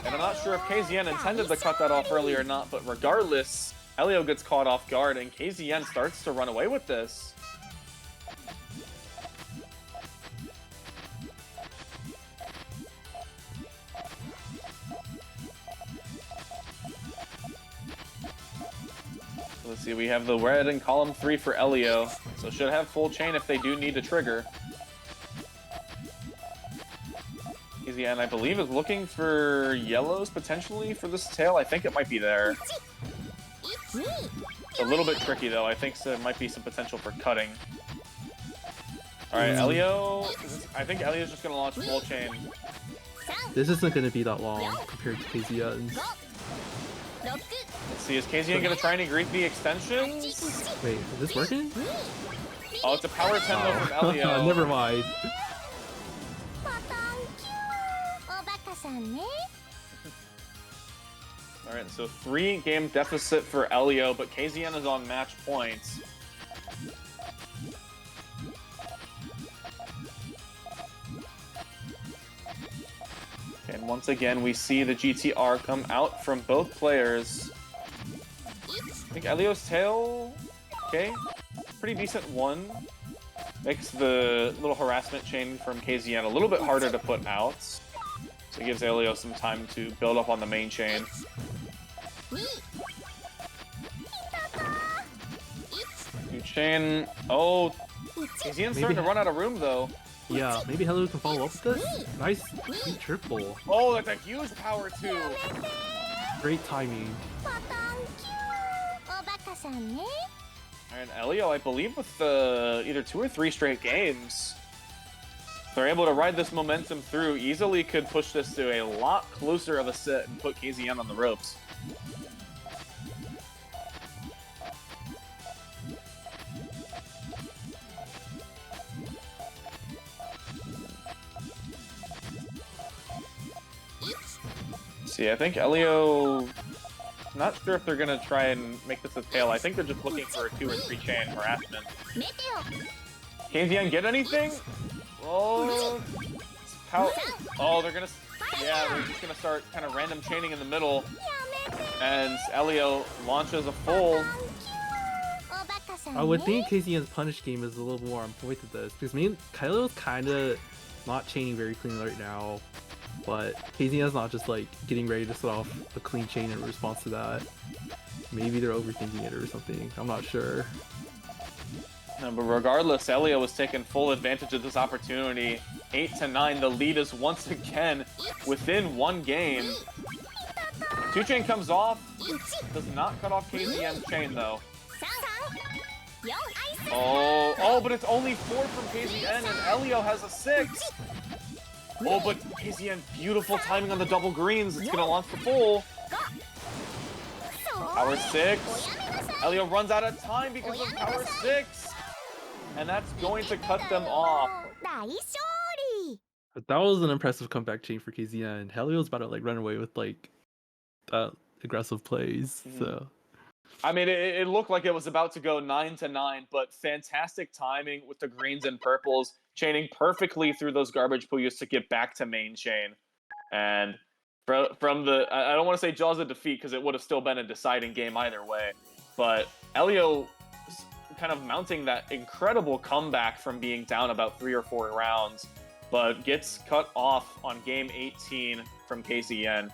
And I'm not sure if KZN intended to cut that off early or not, but regardless, Helio gets caught off guard and KZN starts to run away with this. Let's see, we have the red in column 3 for Helio, so should have full chain if they do need to trigger. KZN, I believe, is looking for yellows potentially for this tail. I think it might be there. It's a little bit tricky though. I think there might be some potential for cutting. Alright, Helio. I think Helio's just gonna launch full chain.
this isn't going to be that long compared to KZN's.
Let's see, is KZN gonna try and greet the extensions?
Wait, is this working?
Oh, it's a power 10 though from Helio.
Never mind.
Alright, so 3-game deficit for Helio, but KZN is on match points. And once again, we see the GTR come out from both players. I think Helio's tail, okay, pretty decent one. Makes the little harassment chain from KZN a little bit harder to put out. So it gives Helio some time to build up on the main chain. New chain. Oh, KZN's starting to run out of room though.
Yeah, maybe Helio can follow up with this? Nice triple.
Oh, that's a huge power too.
Great timing.
And Helio, I believe with either 2 or 3 straight games, they're able to ride this momentum through. Easily could push this to a lot closer of a sit and put KZN on the ropes. See, I think Helio, not sure if they're gonna try and make this a tail. I think they're just looking for a 2 or 3 chain harassment. KZN get anything? Oh, how? Oh, they're gonna, yeah, they're just gonna start kind of random chaining in the middle, and Helio launches a full.
I would think KZN's punish game is a little more on point to this, because Kylo's kind of not chaining very cleanly right now. But KZN's not just like getting ready to set off a clean chain in response to that. Maybe they're overthinking it or something. I'm not sure.
No, but regardless, Helio was taking full advantage of this opportunity. 8-9, the lead is once again within 1 game. 2 chain comes off, does not cut off KZN's chain though. Oh, but it's only 4 from KZN and Helio has a 6. Oh, but KZN, beautiful timing on the double greens. It's gonna launch the full. Power 6. Helio runs out of time because of power 6. And that's going to cut them off.
That was an impressive comeback chain for KZN. Helio's about to like run away with like aggressive plays. So
I mean, it looked like it was about to go 9-9, but fantastic timing with the greens and purples, chaining perfectly through those garbage Puyos to get back to main chain. And from the, I don't want to say jaws of defeat because it would have still been a deciding game either way, but Helio kind of mounting that incredible comeback from being down about 3 or 4 rounds, but gets cut off on game 18 from KZN.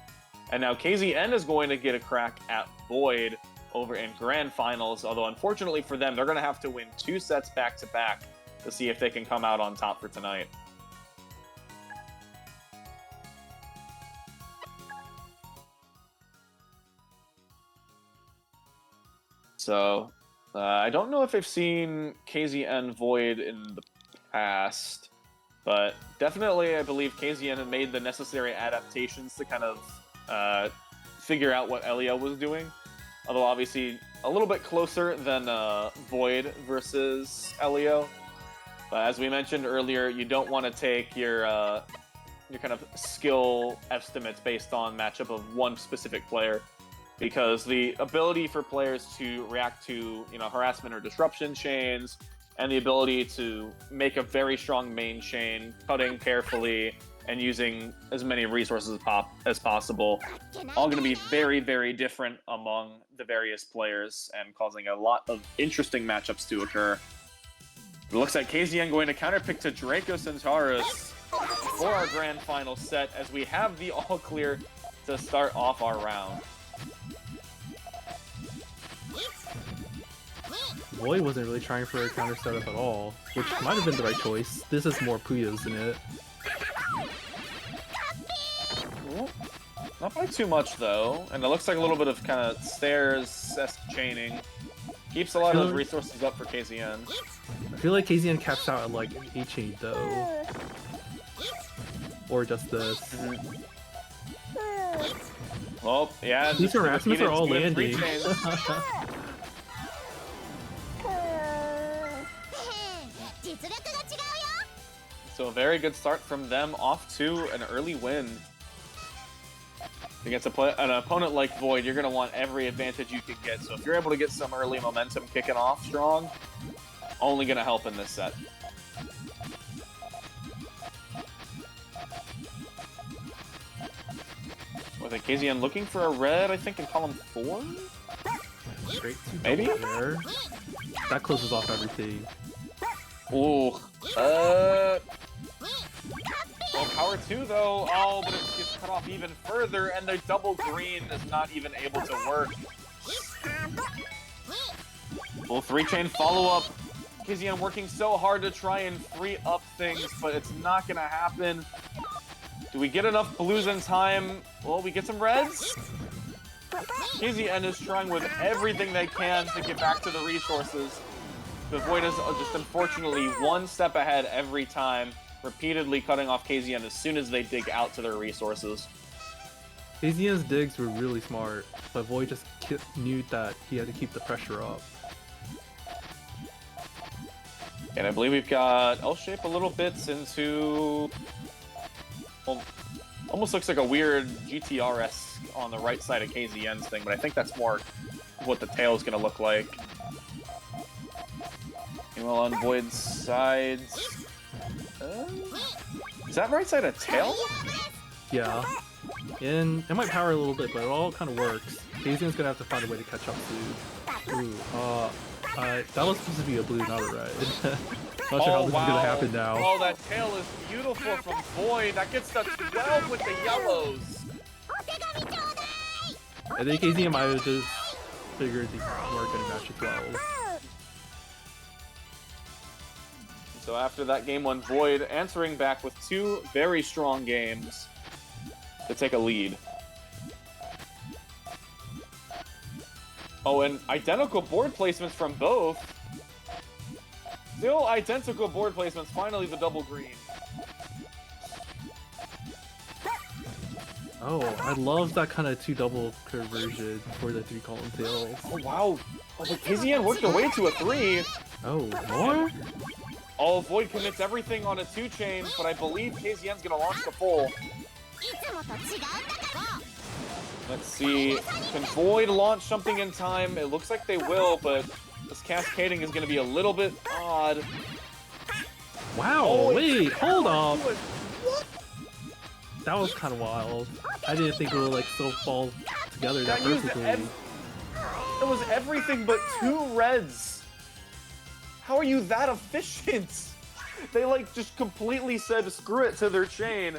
And now KZN is going to get a crack at Void over in Grand Finals, although unfortunately for them, they're going to have to win 2 sets back-to-back to see if they can come out on top for tonight. So, I don't know if I've seen KZN Void in the past, but definitely I believe KZN had made the necessary adaptations to kind of figure out what Helio was doing. Although obviously a little bit closer than Void versus Helio. But as we mentioned earlier, you don't want to take your kind of skill estimates based on matchup of one specific player, because the ability for players to react to harassment or disruption chains, and the ability to make a very strong main chain, cutting carefully and using as many resources as possible, all going to be very, very different among the various players and causing a lot of interesting matchups to occur. It looks like KZN going to counterpick to Draco Centaurus for our grand final set, as we have the all clear to start off our round.
Void wasn't really trying for a counter setup at all, which might have been the right choice. This is more Puyo's in it.
Not by too much though, and it looks like a little bit of kind of stairs-esque chaining. Keeps a lot of resources up for KZN.
I feel like KZN caps out at like 8 chain though. Or just this.
Well, yeah.
These harassments are all landing.
So a very good start from them, off to an early win. Against an opponent like Void, you're going to want every advantage you can get. So if you're able to get some early momentum kicking off strong, only going to help in this set. With a KZN looking for a red, I think, in column 4?
Straight to
maybe?
There. That closes off everything.
Ooh. Well, power 2 though. Oh, but it gets cut off even further, and the double green is not even able to work. Full 3-chain follow-up. KZN working so hard to try and free up things, but it's not gonna happen. Do we get enough blues in time? Well, we get some reds. KZN is trying with everything they can to get back to the resources. The Void is just unfortunately one step ahead every time, repeatedly cutting off KZN as soon as they dig out to their resources.
KZN's digs were really smart, but Void just knew that he had to keep the pressure up.
And I believe we've got L-shape a little bits into... Well, almost looks like a weird GTRS on the right side of KZN's thing, but I think that's more what the tail is going to look like. Meanwhile, on Void's sides... is that right side a tail?
Yeah. And it might power a little bit, but it all kind of works. KZN's gonna have to find a way to catch up to... Ooh, that was supposed to be a blue, not a red. Not sure how this is gonna happen now.
Oh, that tail is beautiful from Void. That gets the 12 with the yellows.
I think KZN might have just figured they weren't gonna match a 12.
So after that game 1, Void answering back with 2 very strong games to take a lead. Oh, and identical board placements from both. Still identical board placements, finally the double green.
Oh, I love that kind of 2 double conversion for the 3 column tails.
Oh wow. Oh, but KZN worked their way to a 3.
Oh, more?
Oh, Void commits everything on a 2-chain, but I believe KZN's gonna launch the full. Let's see. Can Void launch something in time? It looks like they will, but this cascading is gonna be a little bit odd.
Wow,
Oh,
wait, hold up.
What?
That was kind of wild. I didn't think it would like still fall together that perfectly.
It was everything but 2 reds. How are you that efficient? They like just completely said screw it to their chain,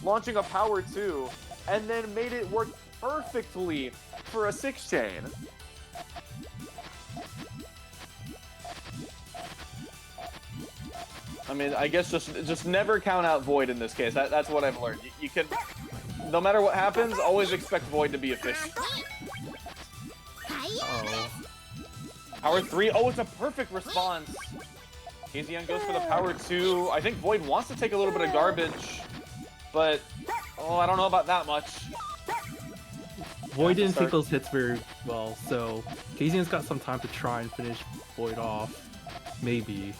launching a power 2. and then made it work perfectly for a 6-chain. I mean, I guess just never count out Void in this case. That's what I've learned. You can, no matter what happens, always expect Void to be efficient.
Oh.
Power 3. Oh, it's a perfect response. KZN goes for the power 2. I think Void wants to take a little bit of garbage, but oh, I don't know about that much.
Void didn't take those hits very well, so KZN's got some time to try and finish Void off. Maybe.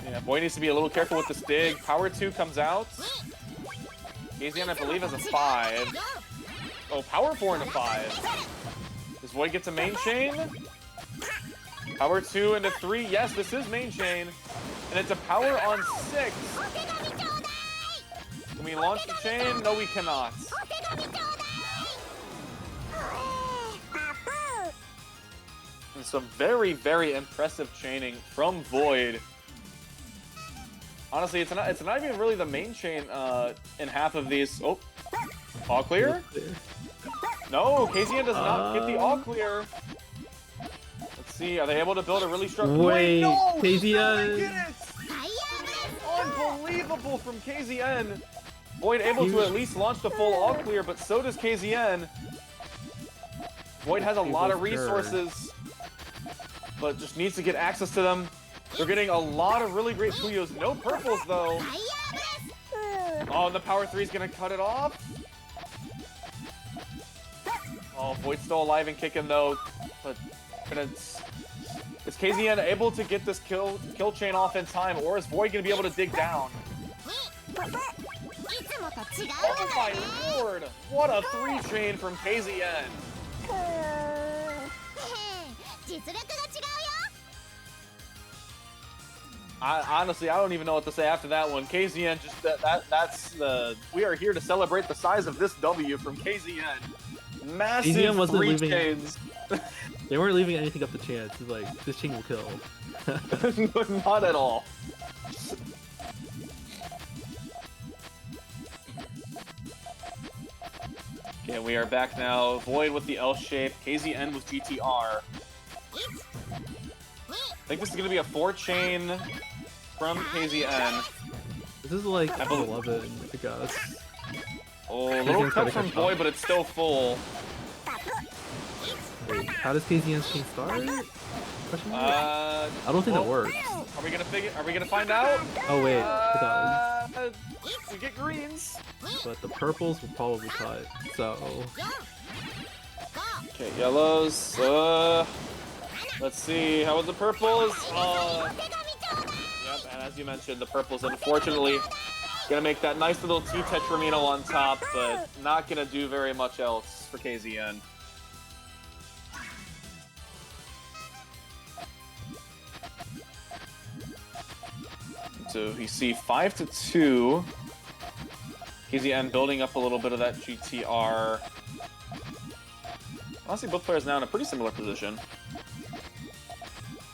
Yeah, Void needs to be a little careful with this dig. Power 2 comes out. KZN, I believe, has a 5. Oh, power 4 and a 5. Does Void get to main chain? Power 2 into 3. Yes, this is main chain. And it's a power on 6. Can we launch the chain? No, we cannot. And some very, very impressive chaining from Void. Honestly, it's not even really the main chain in half of these. Oh, all clear? No, KZN does not get the all clear. Let's see, are they able to build a really strong...
Wait,
no!
KZN!
Get it! Unbelievable from KZN. Void able to at least launch the full all clear, but so does KZN. Void has a lot of resources, but just needs to get access to them. They're getting a lot of really great Puyos. No purples, though. Oh, and the power 3 is going to cut it off. Oh, Void's still alive and kicking, though. But is KZN able to get this kill chain off in time, or is Void going to be able to dig down? Oh my lord! What a 3-chain from KZN! Honestly, I don't even know what to say after that one. KZN, that's the... We are here to celebrate the size of this W from KZN. Massive KZN wasn't 3 chains.
They weren't leaving anything up to chance. It's like, this chain will kill.
Not at all. Okay, we are back now. Void with the L shape, KZN with GTR. I think this is going to be a 4-chain from KZN.
This is like 11, I guess.
Oh, a little cut from Void, but it's still full.
Wait, how does KZN's chain start? I don't think that works.
Are we gonna find out?
Oh wait, I forgot.
We get greens.
But the purples will probably cut, so...
Okay, yellows. Let's see, how was the purples? Yep, and as you mentioned, the purples unfortunately gonna make that nice little T-Tetramino on top, but not gonna do very much else for KZN. So you see 5-2. KZN building up a little bit of that GTR. Honestly, both players now in a pretty similar position.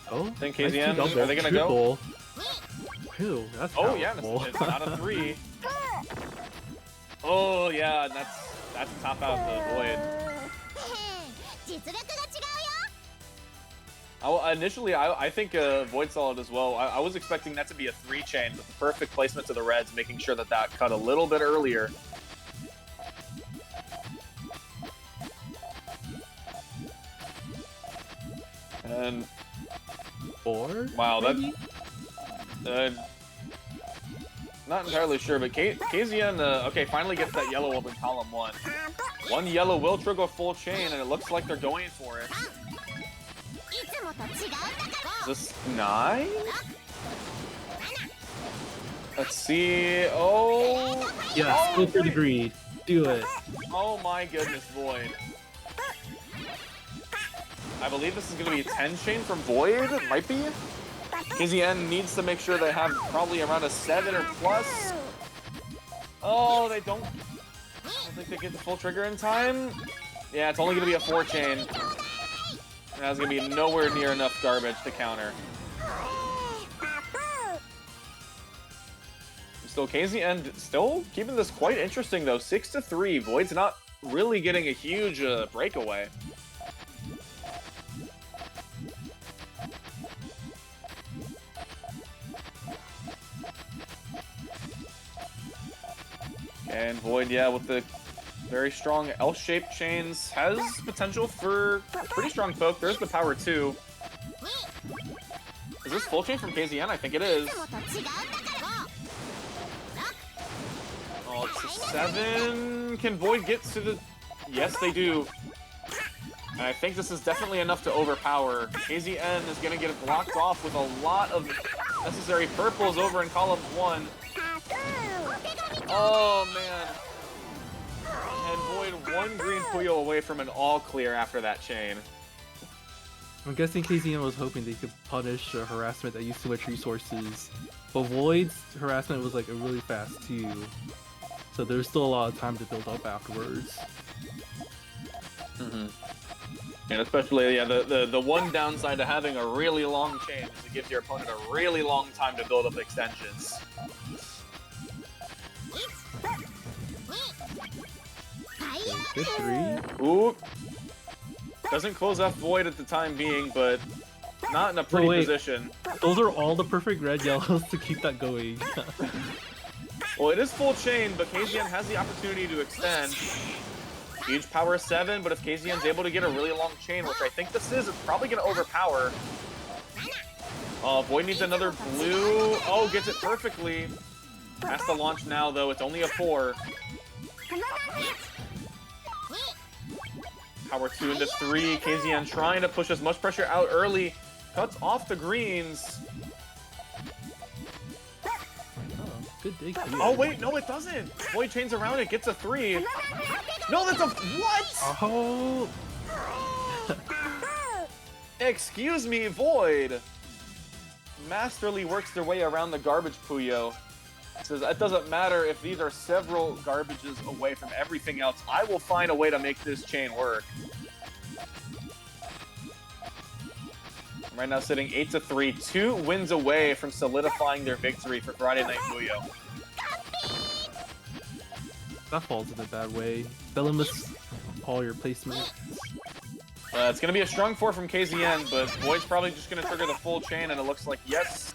Oh,
I think KZN, are they gonna go?
Ew, that's
oh yeah, it's not a 3. Oh yeah, that's a top out the Void. Initially, I think Void saw it as well. I was expecting that to be a 3-chain, with the perfect placement to the reds, making sure that cut a little bit earlier. And
4?
Wow,
maybe?
Not entirely sure, but KZN, okay, finally gets that yellow up in column 1. One yellow will trigger full chain, and it looks like they're going for it. Is this 9? Let's see. Oh!
Yes, go for the greed. Do it.
Oh my goodness, Void. I believe this is going to be a 10-chain from Void. It might be. KZN needs to make sure they have probably around a 7 or plus. Oh, they don't. I don't think they get the full trigger in time. Yeah, it's only going to be a 4-chain. And that's going to be nowhere near enough garbage to counter. still KZN still keeping this quite interesting though. 6-3. Void's not really getting a huge breakaway. And Void, yeah, with the very strong L-shaped chains, has potential for pretty strong poke. There's the power too. Is this full chain from KZN? I think it is. Oh, it's a 7. Can Void get to the... Yes, they do. And I think this is definitely enough to overpower. KZN is going to get blocked off with a lot of necessary purples over in column 1. Oh, man. And Void 1 green Puyo away from an all clear after that chain.
I'm guessing KZN was hoping they could punish a harassment that used too much resources, but Void's harassment was like a really fast too, so there's still a lot of time to build up afterwards.
And especially, yeah, the one downside to having a really long chain is it gives your opponent a really long time to build up extensions.
Good 3.
Ooh. Doesn't close off Void at the time being, but not in a pretty position.
Those are all the perfect red yellows to keep that going.
Well, it is full chain, but KZN has the opportunity to extend. Huge power 7, but if KZN's able to get a really long chain, which I think this is, it's probably going to overpower. Oh, Void needs another blue. Oh, gets it perfectly. Has to launch now, though. It's only a 4. Power 2 into 3. KZN trying to push as much pressure out early. Cuts off the greens.
Oh, good dig here.
Oh, wait, no, it doesn't. Void chains around it, gets a 3. No, that's a... What?
Oh!
Excuse me, Void. Masterly works their way around the garbage Puyo. Says, it doesn't matter if these are several garbages away from everything else. I will find a way to make this chain work. Right now sitting 8-3, 2 wins away from solidifying their victory for Friday Night Puyo.
That falls in a bad way. They'll miss all your placements.
It's going to be a strong 4 from KZN, but Void's probably just going to trigger the full chain, and it looks like yes.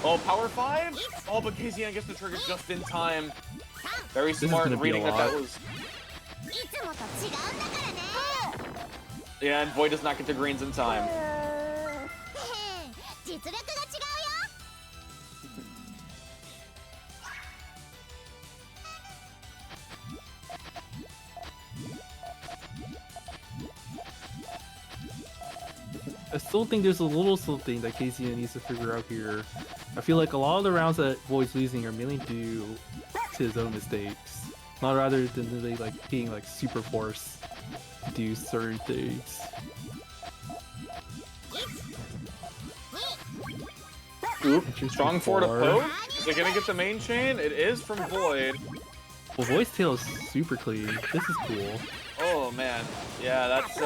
Oh, power 5? Oh, but KZN gets the trigger just in time. Very smart reading that was... Yeah, and Void does not get the greens in time.
I still think there's a little something that KZN needs to figure out here. I feel like a lot of the rounds that Void's losing are mainly due to his own mistakes, not rather than really like being like super forced to do certain things.
Oop, strong 4 to poke. Is it gonna get the main chain? It is from Void.
Well, Void's tail is super clean. This is cool.
Oh man, yeah, that's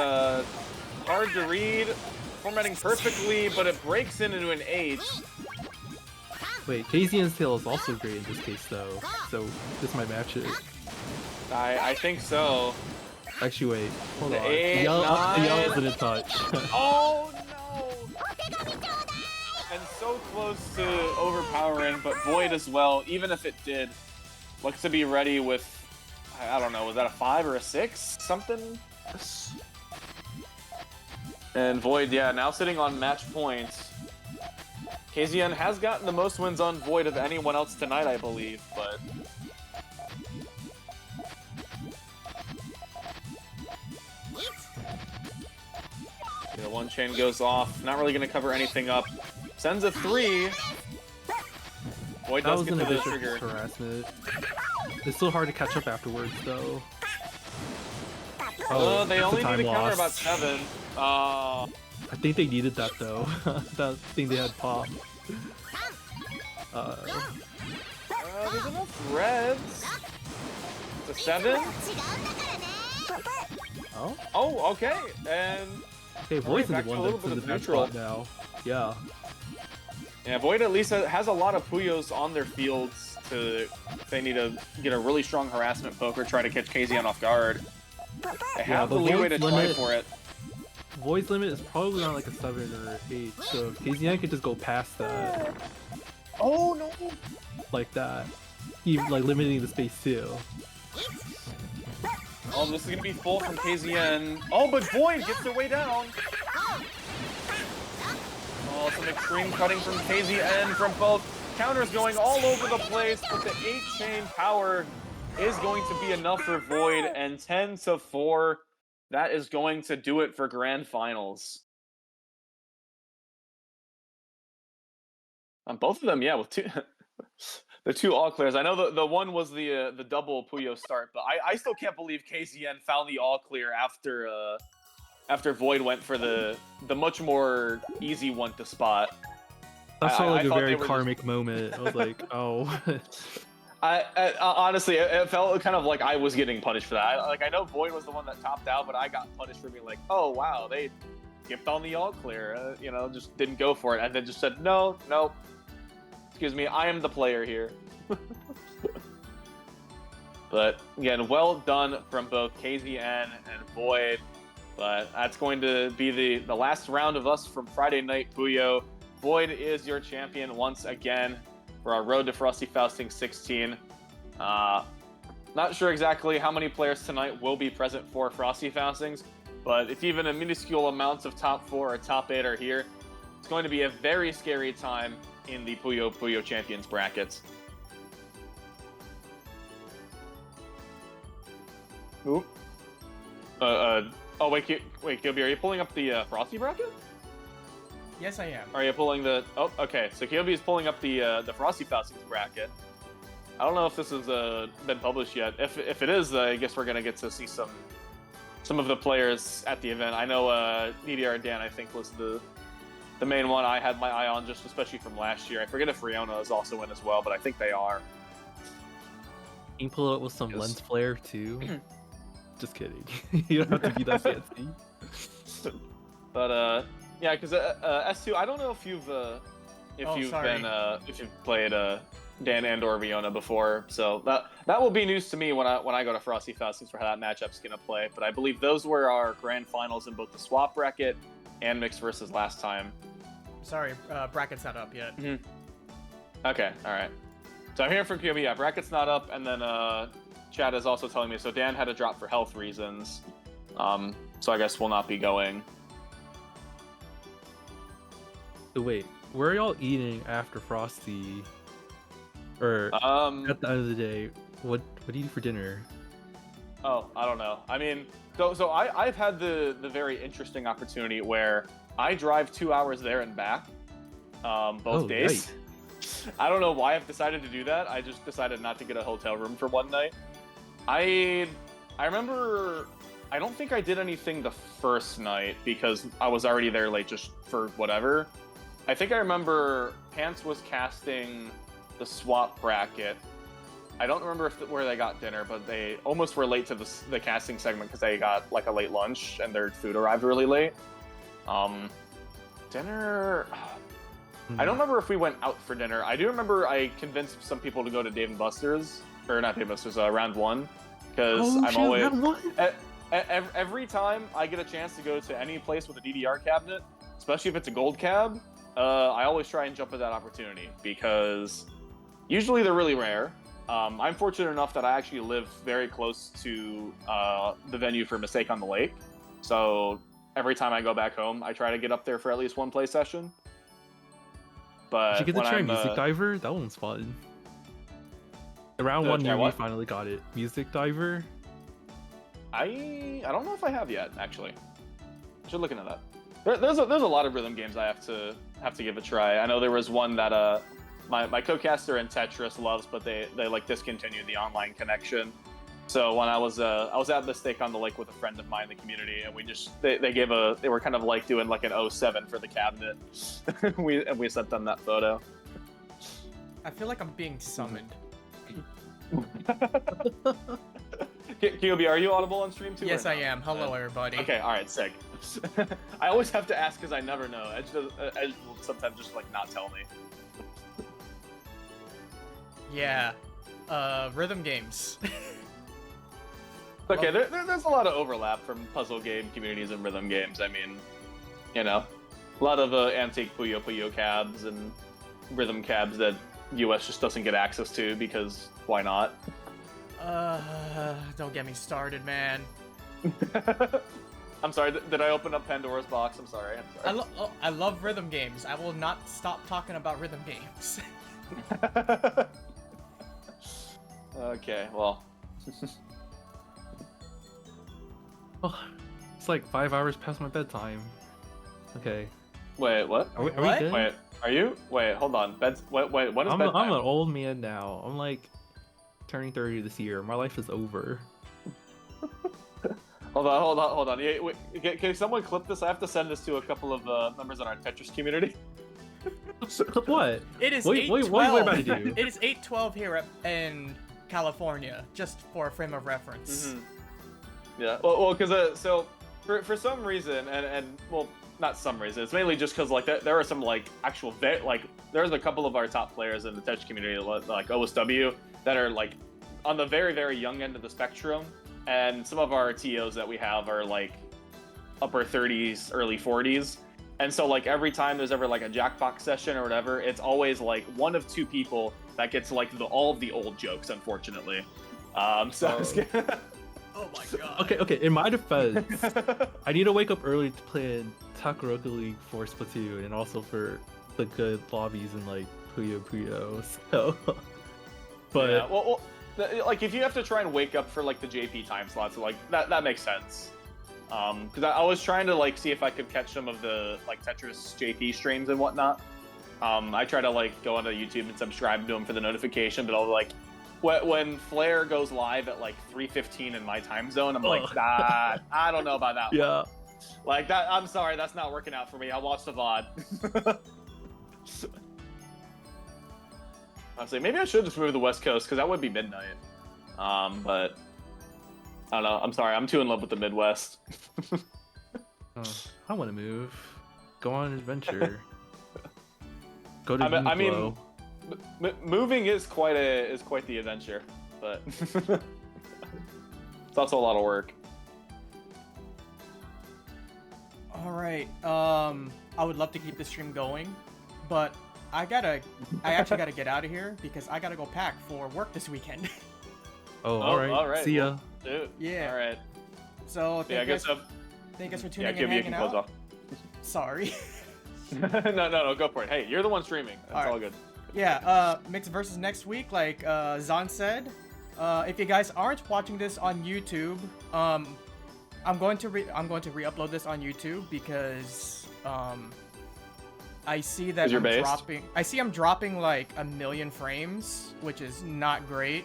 hard to read. Formatting perfectly, but it breaks into an 8.
Wait, KZN's tail is also great in this case though, so this might match it.
I think so.
Actually, wait, hold on.
8,
The yellow
9.
didn't touch.
Oh no! And so close to overpowering, but Void as well, even if it did. Looks to be ready with, I don't know, was that a 5 or a 6? Something? And Void, yeah, now sitting on match points. KZN has gotten the most wins on Void of anyone else tonight, I believe, but... Yeah, one chain goes off. Not really going to cover anything up. Sends a 3. Void does get to the trigger.
Harassment. It's still hard to catch up afterwards, though.
They only need to counter
loss.
about 7.
I think they needed that though. That thing they had pop.
There's enough reds. It's a 7.
Oh?
Oh, okay. And
Okay, Void's in
back
the
to a
one
little
that's in
bit
the
of
bad
neutral.
spot now. Yeah.
Yeah, Void at least has a lot of Puyos on their fields to if they need to get a really strong harassment poke or try to catch KZN off guard. They have the leeway to try for it.
Void's limit is probably around like a 7 or 8, so KZN could just go past that.
Oh no!
Like that. Keep like limiting the space too.
Oh, this is gonna be full from KZN. Oh, but Void gets their way down. Oh, some extreme cutting from KZN from both. Counters going all over the place, but the 8-chain power is going to be enough for Void, and 10-4, that is going to do it for Grand Finals. Both of them, yeah, with two, the two all clears. I know the one was the double Puyo start, but I still can't believe KZN found the all clear after Void went for the much more easy one to spot.
That felt like a very karmic moment. I was like, oh.
I honestly, it felt kind of like I was getting punished for that. I know Void was the one that topped out, but I got punished for being like, oh wow, they skipped on the all clear, you know, just didn't go for it, and then just said no, excuse me, I am the player here. But again, well done from both KZN and Void. But that's going to be the last round of us from Friday Night Puyo. Void is your champion once again for our Road to Frosty Faustings 16. Not sure exactly how many players tonight will be present for Frosty Faustings, but if even a minuscule amount of top 4 or top 8 are here, it's going to be a very scary time in the Puyo Champions brackets. Oop. Oh wait, Koopary, are you pulling up the Frosty bracket?
Yes, I am.
Are you pulling the? Oh, okay. So Koopary is pulling up the Frosty Faustings bracket. I don't know if this has been published yet. If it is, I guess we're gonna get to see some of the players at the event. I know DDR Dan, I think, was the main one I had my eye on, just especially from last year. I forget if Riona is also in as well, but I think they are.
You can pull it up with some lens flare too. Just kidding. You don't have to be that fancy.
But yeah, because S2, I don't know if you've played Dan and/or Riona before, so that will be news to me when I go to Frosty Faustings for how that matchup's gonna play. But I believe those were our grand finals in both the swap bracket and mixed versus last time.
Sorry, bracket's not up yet.
Mm-hmm. Okay, all right. So I'm hearing from QB, yeah, bracket's not up, and then Chad is also telling me, so Dan had to drop for health reasons, so I guess we'll not be going.
So wait, where are y'all eating after Frosty? Or at the end of the day, what do you eat for dinner?
Oh, I don't know. I mean, so I've had the very interesting opportunity where I drive 2 hours there and back, both days.
Right.
I don't know why I've decided to do that. I just decided not to get a hotel room for one night. I remember, I don't think I did anything the first night because I was already there late just for whatever. I think I remember Pants was casting the swap bracket. I don't remember where they got dinner, but they almost were late to the casting segment because they got like a late lunch and their food arrived really late. Dinner... I don't remember if we went out for dinner. I do remember I convinced some people to go to Dave & Buster's, or not Dave & Buster's, Round 1, because I'm always...
Round 1?
Every time I get a chance to go to any place with a DDR cabinet, especially if it's a gold cab, I always try and jump at that opportunity, because usually they're really rare. I'm fortunate enough that I actually live very close to the venue for Mistake on the Lake, so every time I go back home, I try to get up there for at least one play session. But
did you get to try Music Diver? That one's fun. Around 1 year, we finally got it. Music Diver?
I don't know if I have yet, actually. I should look into that. There's a lot of rhythm games I have to give a try. I know there was one that my co-caster in Tetris loves, but they like discontinued the online connection. So when I was at Mistake on the Lake with a friend of mine in the community, and they were kind of like doing like an 07 for the cabinet. we sent them that photo.
I feel like I'm being summoned.
Koopary, are you audible on stream too?
Yes, I am. Hello, everybody.
Okay, all right, sick. I always have to ask because I never know. Edge will sometimes just like not tell me.
Yeah. Rhythm games.
Okay, there's a lot of overlap from puzzle game communities and rhythm games. I mean, you know, a lot of antique Puyo cabs and rhythm cabs that US just doesn't get access to because why not?
Don't get me started, man.
I'm sorry, did I open up Pandora's box? I'm sorry.
I love rhythm games. I will not stop talking about rhythm games.
Okay, well.
Oh, it's like 5 hours past my bedtime. Okay.
Wait, what?
Are we
What?
good?
Wait, are you? Wait, hold on. When is
I'm
bedtime?
an old man now. I'm like turning 30 this year. My life is over.
Hold on. Yeah, wait, can someone clip this? I have to send this to a couple of members in our Tetris community.
What?
It is
Wait,
8:12.
what are you about to do?
It is 8:12 here in California, just for a frame of reference.
Mm-hmm. Yeah, well, because so for some reason, and well, not some reason, it's mainly just because like there are some like actual there's a couple of our top players in the Tetris community like OSW that are like on the very very young end of the spectrum, and some of our TOs that we have are like upper 30s, early 40s. And so, like, every time there's ever, like, a Jackbox session or whatever, it's always, like, one of two people that gets, like, all of the old jokes, unfortunately.
Oh my god.
Okay, in my defense, I need to wake up early to play in Takuroka League for Splatoon and also for the good lobbies in, like, Puyo, so... But...
Yeah, well, like, if you have to try and wake up for, like, the JP time slots, like, that makes sense. Because I was trying to like see if I could catch some of the like Tetris JP streams and whatnot. I try to like go onto YouTube and subscribe to them for the notification, but I'll like when Flare goes live at like 3:15 in my time zone, I'm like, I don't know about that.
Yeah.
One. Like that. I'm sorry, that's not working out for me. I'll watch the VOD. I'll say maybe I should just move to the West Coast because that would be midnight. But. I don't know. I'm sorry. I'm too in love with the Midwest.
I want to move. Go on an adventure. Go to
I mean,
Uniqlo.
moving is quite the adventure, but it's also a lot of work.
All right. I would love to keep the stream going, but I actually gotta get out of here because I gotta go pack for work this weekend.
All right. See ya.
Well, dude.
Yeah.
All right.
So
Yeah, I guess.
thank you guys for tuning in
Yeah,
and
you
hanging
can close
out.
off.
Sorry.
No, go for it. Hey, you're the one streaming. That's all good.
Yeah, mixed versus next week, like Zahn said. If you guys aren't watching this on YouTube, I'm going to re-upload this on YouTube because I see that I'm dropping like 1,000,000 frames, which is not great.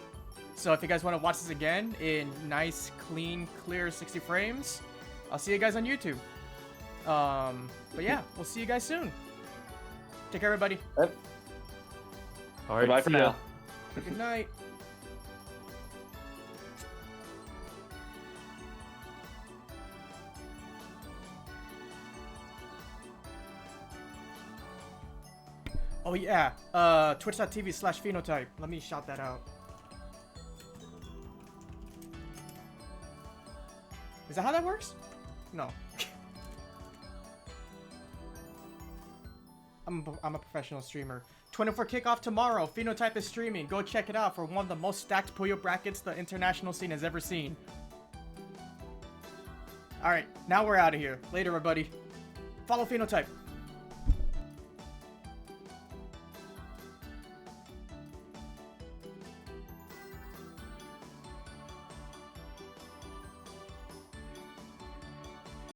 So if you guys want to watch this again in nice, clean, clear 60 frames, I'll see you guys on YouTube. But yeah, we'll see you guys soon. Take care, everybody.
Yep.
All right.
Bye for
see ya.
now.
Good night. Oh yeah, twitch.tv/phenotype. Let me shout that out. Is that how that works? No. I'm a professional streamer. 24 kickoff tomorrow. Phenotype is streaming. Go check it out for one of the most stacked Puyo brackets the international scene has ever seen. Alright, now we're out of here. Later, everybody. Follow Phenotype.